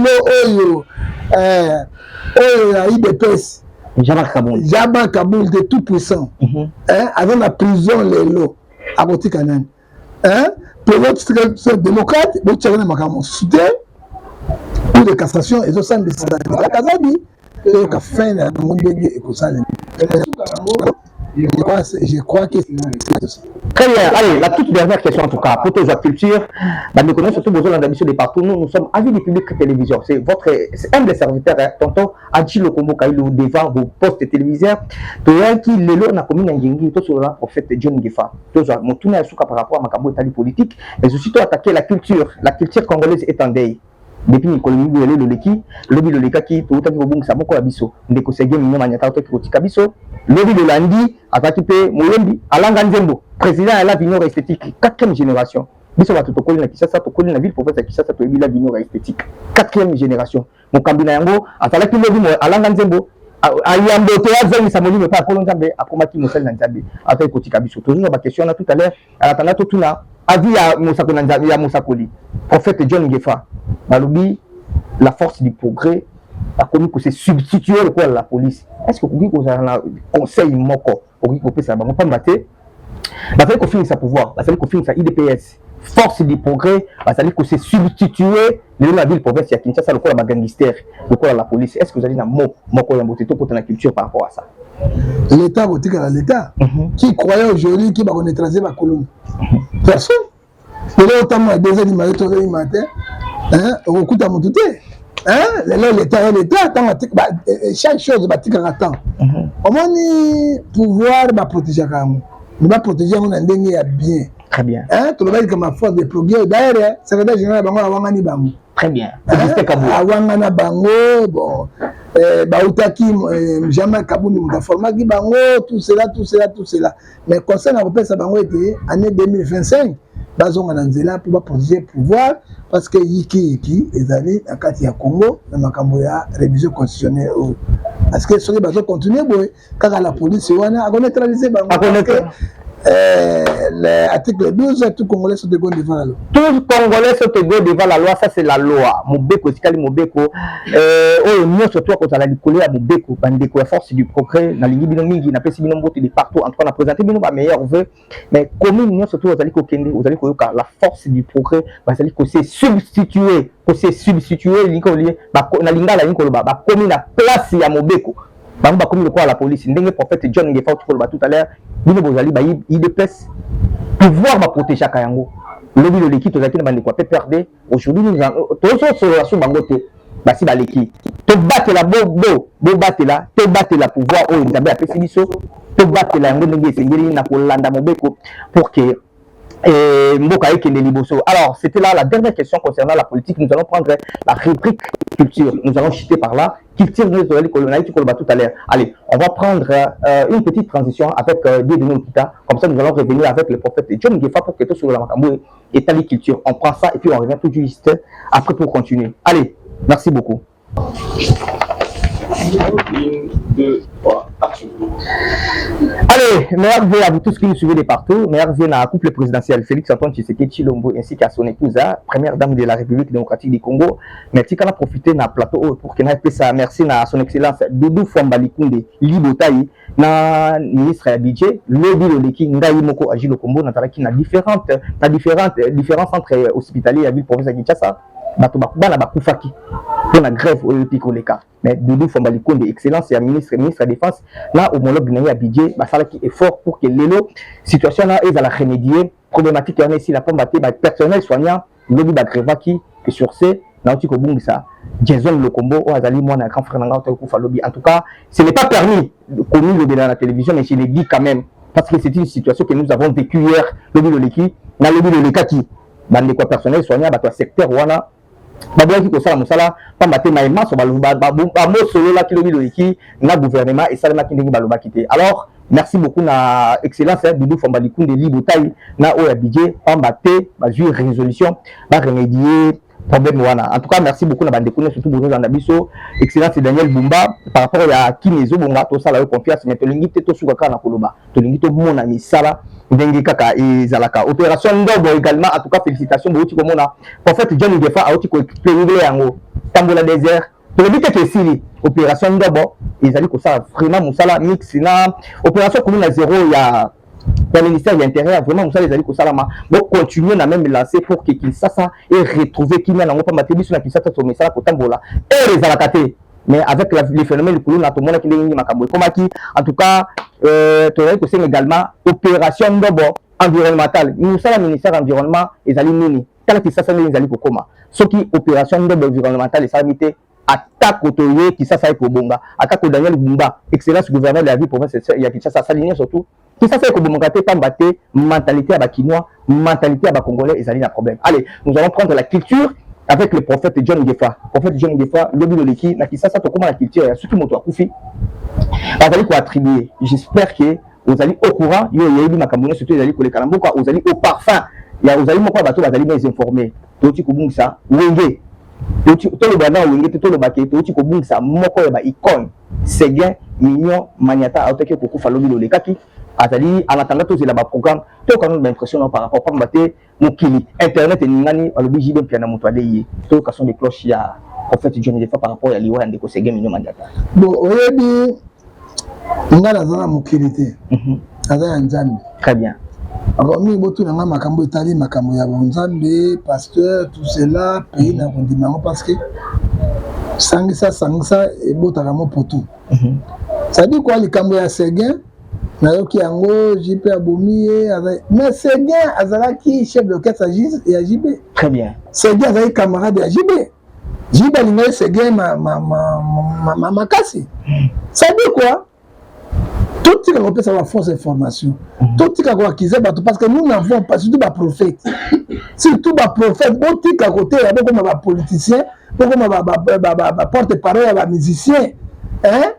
là, IDPS. Jabba Kaboul de tout puissant. Avant la prison, les lots. À côté Canaan. Pour l'autre démocrate, vous tirez ma caméra soutien ou de cassation et au sein de ça. La Kazadi, le café n'a pas de écosal. Je crois que c'est très bien. Allez, la toute dernière question en tout cas, pour la culture, nous connaissons surtout besoin d'ambition de partout. Nous sommes avis du public télévision. C'est un des serviteurs, tonton Adji Lokombo Kailo devant vos postes téléviseurs. Tout le qui le lot n'a commis un gengi, tout sur le prophète John Ngefa. Tout ça, mon tourné à souka par rapport à ma cabo état politique, mais aussi attaquer la culture congolaise est en deuil. Depuis Nicolas le Leki, le Leka qui tout à fait ça beaucoup abisso. Ndeko Sege Mino Maniata qui kotika biso. Lobby de Landi, attaqué Moyembi, Alanga Nzembo, président de la Vinor esthétique, 4e génération. Biso va tout coller na Kisasa, tout coller na ville pour faire Kisasa, tout la Vinor esthétique, 4e génération. Mon kabina yango, attaqué Lobby Alanga Nzembo, ayambo to azali samoli me pas kolonzambe, akomaki Mosel Nzambe, attaqué kotika biso. Toujours ma question là tout à l'heure, atana to tuna, avi ya Mosako Nzambe, ya Mosakoli. Prophète John Ngefa, balobi la force du progrès a connu que c'est substituer le quoi la police. Est-ce que vous avez un conseil moko pour que ça va pas mater? Il fallait qu'on finisse sa pouvoir, il fallait qu'on finisse sa IDPS. Force du progrès, il fallait que c'est substituer la ville province il y a Kinshasa le quoi la gangster, le quoi la police. Est-ce que vous avez un mot moko ya moteto pour la culture par rapport à ça? L'État boutique à l'État qui croyait aujourd'hui qu'il va neutraliser ma colonne. Personne. Et là autant à 2h du matin, au coup de mon touté. L'État, chaque chose va tirer à temps. Au moins, pouvoir va protéger quand même. Il va protéger mon ending bien. Très bien. Tu le vois comme ma force de progrès. D'ailleurs, secrétaire général Bango Awangani Bango. Très bien. Awangana Bango, bon, Baoutaki, Jamal Kabouni, Moudaformaki Bango, tout cela. Mais concernant l'Europe, ça Bango était année 2025. Bazon Ananzela pour protéger le pouvoir parce que Yiki est allé à Katia Congo dans ma Camboya révision constitutionnelle. Parce que sur les bateaux continuent, car la police, on a neutralisé l'article 12, tout Congolais sont égaux devant la loi. Tout Congolais sont égaux devant la loi, ça c'est la loi. Mobeko, Sikali Mobeko, nous surtout quand on a collé à Mobeko, Bandeko, la force du progrès, dans les Binomingi, n'a pas si bien de partout, en train de présenter nos meilleurs vœux. Mais comme nous surtout, vous allez la force du progrès, vous allez c'est substituer, l'incolé, na linga la l'incolé, comme la place à Mobeko. Comme le quoi la police, le prophète John Ngefa tout à l'heure, il déplace pouvoir protéger Kayango. Le but de l'équipe, tout à l'heure, aujourd'hui, nous avons sur la sous bangote, basi baleki. To battre la bo battre la pouvoir, oh, ils avaient appelé Sibiso, to battre la ngonde sengeli na kolanda mobeko pour que alors, c'était là la dernière question concernant la politique. Nous allons prendre la rubrique culture. Nous allons chuter par là. Culture, nous allons tout à l'heure. Allez, on va prendre une petite transition avec Dieu Kita. Comme ça, nous allons revenir avec le prophète John Ngefa pour que tout sur la Macambou et Tali Culture. On prend ça et puis on revient tout juste après pour continuer. Allez, merci beaucoup. 1, 2, 3, action. Allez, meilleur vœu à vous tous qui nous suivez de partout. Meilleur vœu à la couple présidentiel Félix Antoine Tshisekedi Tshilombo ainsi qu'à son épouse, première dame de la République démocratique du Congo. Merci qu'on a profité na plateau pour qu'il ait fait ça. Merci à son excellence Doudou Fwambali Koundé Libotaï, na ministre à budget, Lobi Loleki Ngayi Moko Agilo Kombo, na différentes différences entre hospitaliers et la ville province de Kinshasa. Bato bakubana bakufaki pour la grève olympique au Leka. Mais Doudou Fwambali Koundé, excellence et ministre de la défense, là homologue na ya budget, basala qui effort pour que l'élo situation là est à la remédier problématique on est ici la pomme batte personnel soignant lobi ba grève qui que sur ce na otiko bungisa Jason Lokombo o azali moi na grand frère nanga otiko fa lobi. En tout cas, ce n'est pas permis connu le dans la télévision, mais je l'ai dit quand même parce que c'est une situation que nous avons vécue hier lobi loleki na lobi loleka qui bande quoi personnel soignant ba secteur wana babouaki kosala mosala pamba te maema so bamosolo la kilobi loleki na gouvernement et salama ki ndenge balobaki te. Alors merci beaucoup na excellence Doudou Fwambali Koundé Libotaï na oya budget pamba te bazui résolution ba remédier problème wana. En tout cas merci beaucoup na bande kone surtout bono na biso excellence Daniel Bumba par rapport à kinezo bonga to sala confiance mais to lingi te to suka kana koloba to lingi to mona misala ndenge kaka ezalaka opération ndobo également. En tout cas félicitations bouti komona prophète John Ngefa a oti ko expliquer yango tambola désert to le but que si opération ndobo ezali ko ça vraiment musala mix na opération comme na zéro ya le ministère de l'Intérieur vraiment musala ezali ko salama bon continuer na même lancer pour que Kinshasa et retrouver qui na ngo pa mateliso na Kinshasa to mesala ko tambola et les alakate. Mais avec les phénomènes de Koulouna, tout le monde qui est Makambo. En tout cas, tu aurais que c'est également opération d'abord environnementale. Nous sommes le ministère de l'environnement et les mini. Quand ils sont les alliés Kokoma. Ce qui opération d'abord environnementale et ça limité attaque au toyer qui s'asseye au Bonga. Attaque au Daniel Bumba, excellence gouverneur de la ville province il y a qui s'assaligne surtout. Qui s'asseye au Bonga, pas battre mentalité à Bakinois, mentalité à Bakongolais et ça a un problème. Allez, nous allons prendre la culture. Avec le prophète John Ngefa. Prophète John Ngefa, Lobi Loleki, na Kinshasa, comment la culture, surtout mon toit Koufi. Vous allez quoi attribuer. J'espère que vous allez au courant, il y a eu ma Cameroun, surtout vous allez pour les Kalamboka, vous allez au parfum. Il y a vous allez mon bateau, vous allez bien informer. Toti Kubungsa, Wenge. Toti le Bana, Wenge, Toti le Baké, Toti Kubungsa, Moko Eba, Icon, Seguin, Mignon, Maniata, Aoteke, Kokufa, Lobi Lolekaki. Azali en attendant tout là-bas programme tout quand même l'impression par rapport à Mbaté Mokili internet et ningani alobi jibe piana mutwade yi tout quand sont des cloches ya en fait John Ngefa par rapport à liwa ndeko sege minyo mandiata bon oyebi ngala zana mokilité azaya nzambe très bien alors mi botu na makambo etali makambo ya nzambe pasteur tout cela pays na kondima parce que sangisa et botaka mo poto ça dit quoi likambo ya sege nayoki yango JP abomi mais Seguin azalaki chef d'orchestre et à JB. Très bien. Seguin azalaki camarade à JB. JB alingai Seguin makasi. Ça dit quoi? Tout ce qu'on peut savoir fausse information. Tout ce qu'on acquise parce que nous n'avons pas surtout des prophètes. Surtout des prophètes, bon truc à côté, il y a beaucoup de politiciens, beaucoup de porte-parole, des musiciens. Hein?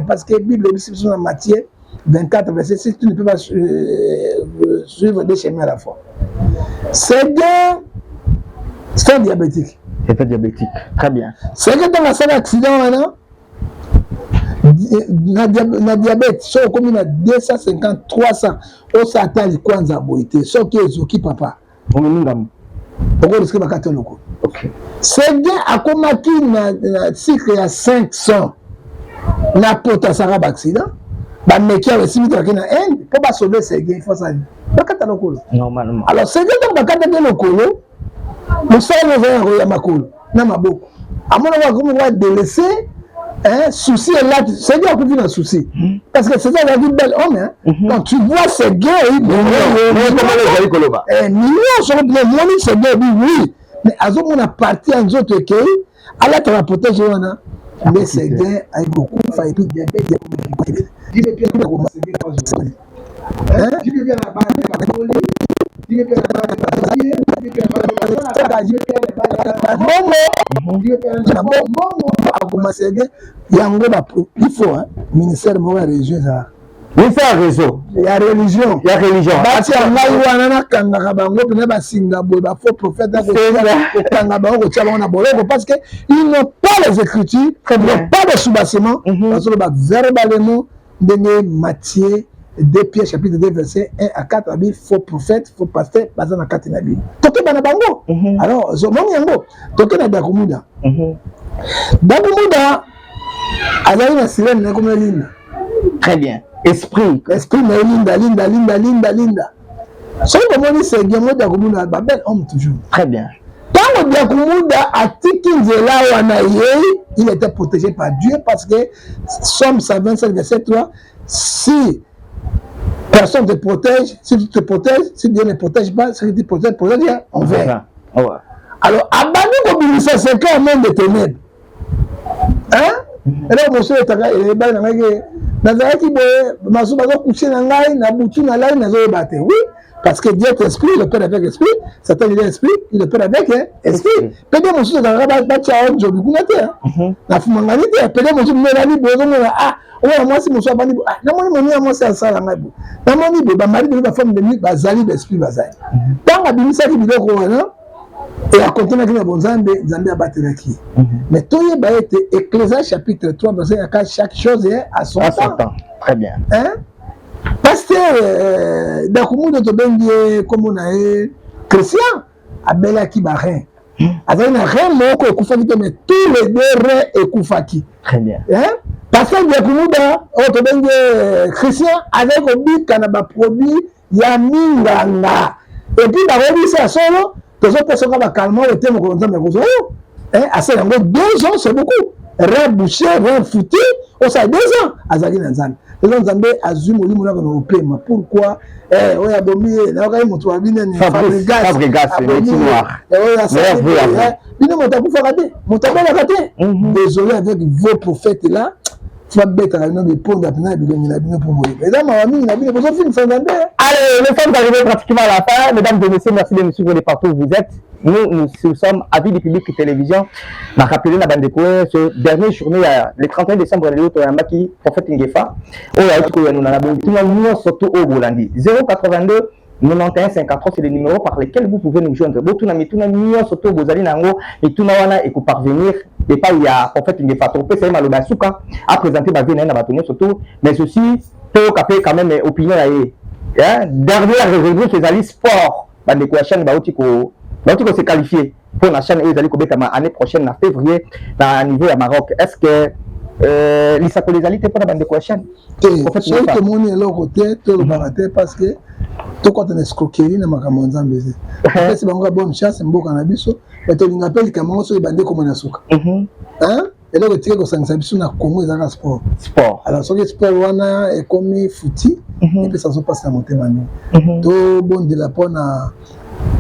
Parce que la Bible est en Matthieu 24, verset 6, tu ne peux pas suivre deux chemins à la fois. C'est diabétique. C'est pas diabétique, très bien. C'est que dans la salle d'accident, na diabète, soit comme à 250, 300, on s'attend les coins à boiter, soit qui est qui papa. Pourquoi est-ce que ma carte est locale? C'est bien à combattre un cycle à 500 na pota sarab accident ba mekia le simite na Inde pour ba sauver ces gars il faut ça ba kata lokolo normalement alors c'est que ba kata lokolo nous sommes vers ya makolo na maboko amona wa comme va délaisser hein souci est là c'est bien pour vivre un souci parce que c'est ça la vie belle homme hein quand tu vois ces gars ils millions sont bien money ces gars oui mais azo mona parti en autre que ala te rapporter joana mais ces gars a beaucoup fait puis bien il veut bien commencer hein il veut bien la balle il veut bien il faut hein ministère de la région ça Oui, c'est un réseau. Il y a religion. Il y a religion. Bati ngai wana na kanga bango pena ba singa boy ba faux prophète na ko kanga bango tia bango na boloko parce que ils n'ont pas les écritures, ils n'ont pas de sous-bassement parce que ba verbalement ndenge Matthieu 2 Pierre chapitre 2 verset 1 à 4 abi faux prophète, faux pasteur baza na kati na bi. Toke bana bango. Alors zo moni yango toke na Dakumuda. Dakumuda azali na sirène na comme linda. Très bien. Esprit mais linda. Ce que moi dis c'est Guillermo Dakumuda, bel homme toujours. Très bien. Quand Dakumuda a tiki nzela wana il était protégé par Dieu parce que Somme 127 verset 3, si personne te protège, si tu te protèges, si Dieu ne protège pas, si tu te protèges, on verra. Ouais. Alors, abandonne comme ça, c'est quand même de ténèbres. Hein? Et là, monsieur est oui, parce que Dieu est esprit, le Père avec esprit, Satan il est esprit, il le Père avec esprit. Peut-être monsieur est ouais, moi, si je suis à Bani, moi, c'est ça, la maison. Dans mon niveau, ma mari de la femme de nuit, Bazali, d'esprit, Bazali. Dans la Bimisa qui me dit et à continuer avec les bons Zambé à battre qui. Mais tout est été Ecclésiaste chapitre 3, verset à chaque chose est à son temps. Très bien. Hein? Parce que, dans le monde de Bengi, comme on a chrétien, à Bela qui va rien. Avec un rien, mais tous les deux reins et Koufaki. Très bien. Parce que Dakumuda, chrétien, avec un but qu'on a produit, il y a minganga. Et puis, dans le c'est à solo, les autres personnes qui ont calmé le thème qu'on a dit, à ce moment 2 ans, c'est beaucoup. Rien bouché, rien foutu, on s'est 2 ans. Azali Nanzan. Les gens Zambé, Azum, Oli Mouna, on a paiement. Pourquoi? Ouais, abomi, là, on a mon toit, Fabrigas, c'est noir. Désolé avec vos prophètes là. Allez, nous sommes arrivés pratiquement à la fin. Mesdames et messieurs, merci de nous suivre partout où vous êtes. Nous sommes à Vie du Public Télévision. Je rappelle la bande de coureurs, ce dernier journée, le 31 décembre, le Maki, prophète Ngefa. Surtout au Bolandi. 082 91 53, c'est le numéro par lequel vous pouvez nous joindre. Vous pouvez surtout vous allez et tout et vous parvenir. Et pas il y a prophète Ngefa. C'est Malobasuka à présenter ma vie surtout, mais aussi pour capter quand même opinion. Dernière rubrique, c'est les sport. Bande de chaîne se qualifier pour la chaîne et l'année prochaine en février à niveau à Maroc. Est-ce que les alliés pour la bande de chaîne? C'est que mon est là côté, tout le baraté parce que tout quand on escroquerie na makambo nzambeze. C'est bango bonne chance mboka na biso, mais to linga peli kama so bande comme na suka. Hein? Et là, tu sais que ça biso na Congo ezaka sport. Alors ce que sport wana est comme footy et puis ça se passe à monter maintenant. To bon de la pona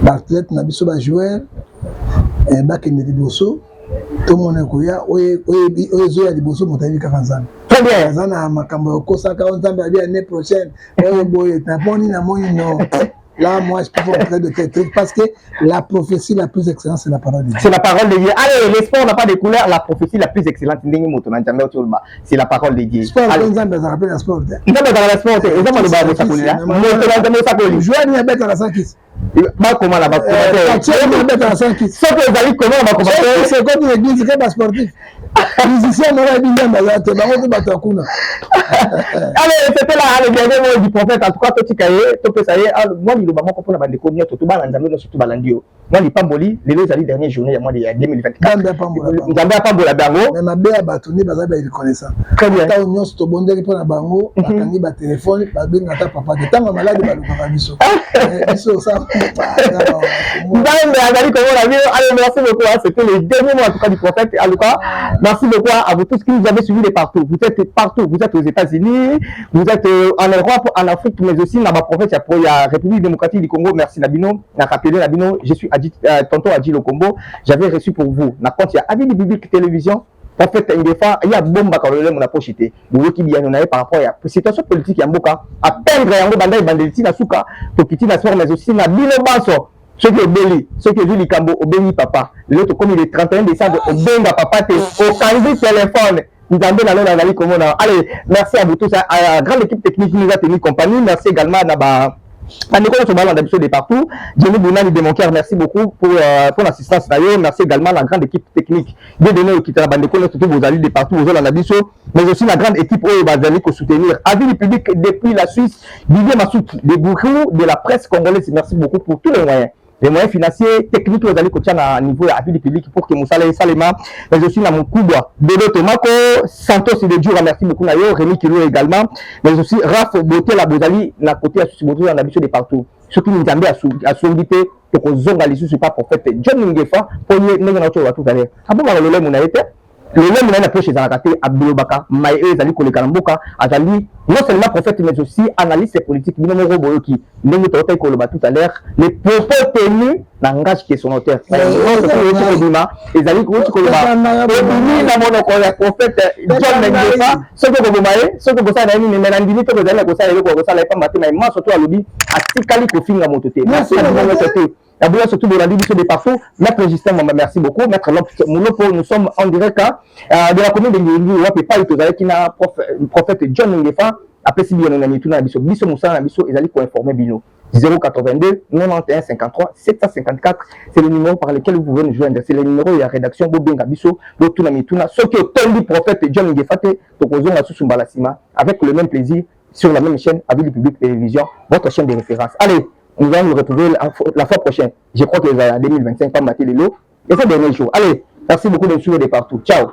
athlète na biso ba joueur et ba kende liboso to mona koya oyezo ya liboso motayi kakanzana. Très bien. Zana makambo kosaka nzambe abi l'année prochaine. Boye na boni na moi non. Là, moi, je peux vous de tes trucs parce que la prophétie la plus excellente, c'est la parole de Dieu. C'est la parole de Dieu. Allez, le sport n'a pas de couleur. La prophétie la plus excellente, c'est la parole de Dieu. Sport, ça rappelle la sport. Non, mais dans la sport, c'est le joueur n'y a pas la 5 comment là-bas? C'est comme une église, c'est pas sportif. Musicien, allez, c'était là le dernier mot du prophète. En tout cas, tout ça y est. Moi, il va pour la bande de communion, tout le monde, surtout Balandio. Moi, il pas boli, les dernières journées, moi, il y a 2024. Mais ma belle a bâtonné, il reconnaissant. Très bien. Quand on se bonne pour la bango, on a téléphone, on a papa. De temps, malade, on a biso. Biso, ça. Merci beaucoup. C'était le dernier mot en tout cas du prophète. En tout cas, merci beaucoup à vous tous qui nous avez suivis de partout. Vous êtes partout. Vous êtes aux États-Unis, vous êtes en Europe, en Afrique, mais aussi dans ma province, il y a République démocratique du Congo. Merci Nabino. Nabino. Je suis tonton Adji Lokombo. J'avais reçu pour vous. Na compte, il y a Avis du Public Télévision. En fait, il y a bomba quand on a pochité. Vous qui bien on avait par rapport à la situation politique en Boka. À peindre en Banda et Bandeliti na Souka, Tokiti na Soir, mais aussi na Bino Basso. Ceux qui ont béli, ceux qui ont Likambo, au béni papa. L'autre, comme il est 31 décembre, au benga papa, au candidat téléphone. Nzambe na lona nali komona. Allez, merci à vous tous, à la grande équipe technique qui nous a tenu compagnie. Merci également à Naba. Nicolas Sobalan d'habitude de partout. Jenny Bounani de mon cœur, merci beaucoup pour l'assistance d'ailleurs. Merci également à la grande équipe technique de donner qui la bande surtout vos alliés de partout, vos alliés mais aussi la grande équipe au Bazali pour soutenir. Avis du public depuis la Suisse, Didier Massouki, des gourous de la presse congolaise, merci beaucoup pour tous les moyens financiers, techniques, vous allez coacher à niveau à du public pour que Moussa Salema, mais aussi la Moukouba, Dodo Tomako, Santos et de Djura, merci beaucoup d'ailleurs, Rémi Kilo également, mais aussi Raph Boté, la Bozali, la côté à Suimoto, dans l'habitude de partout. Surtout, nous avons à solidité, pour que Zonga les sous pas prophète, John Ningefa, pour y aller tout à l'heure. Après, on a le été. Le même n'a pas chez Zanakate, Abdou Baka, Maïe, Zali Kolekalamboka, Azali, non seulement prophète, mais aussi analyste politique, Binomo Boyoki, Nengu Tote Koloba tout à l'heure, les propos tenus langage qui est son auteur. Et Zali Koloba, et la monocola, prophète, John Mengefa, ce que vous voyez, ce que vous savez, mais Mélandini, que vous allez vous savez, vous savez pas matin, mais moi surtout à l'oubli, à Tikali Kofinga Mototé. Merci à vous. La boulot surtout de la division des partout. Maître Justin, merci beaucoup. Maître Moulopo, nous sommes en direct de la commune de Nyingi, Wapepa, qui n'a prophète John Ngefa, après si bien on a mis tout dans la biso, Biso Moussa, la biso, ils allaient pour informer Bino. 082 91 53 754, c'est le numéro par lequel vous pouvez nous joindre. C'est le numéro de la rédaction Bobinga Biso, Botuna Mituna, ce que Tondi prophète John Ngefa, Tokozon Asusu Mbalasima, avec le même plaisir, sur la même chaîne, avec le public télévision, votre chaîne de référence. Allez! Nous allons nous retrouver la fois prochaine. Je crois que c'est en 2025, pas mater les lots. Et c'est le dernier jour. Allez, merci beaucoup de nous suivre de partout. Ciao.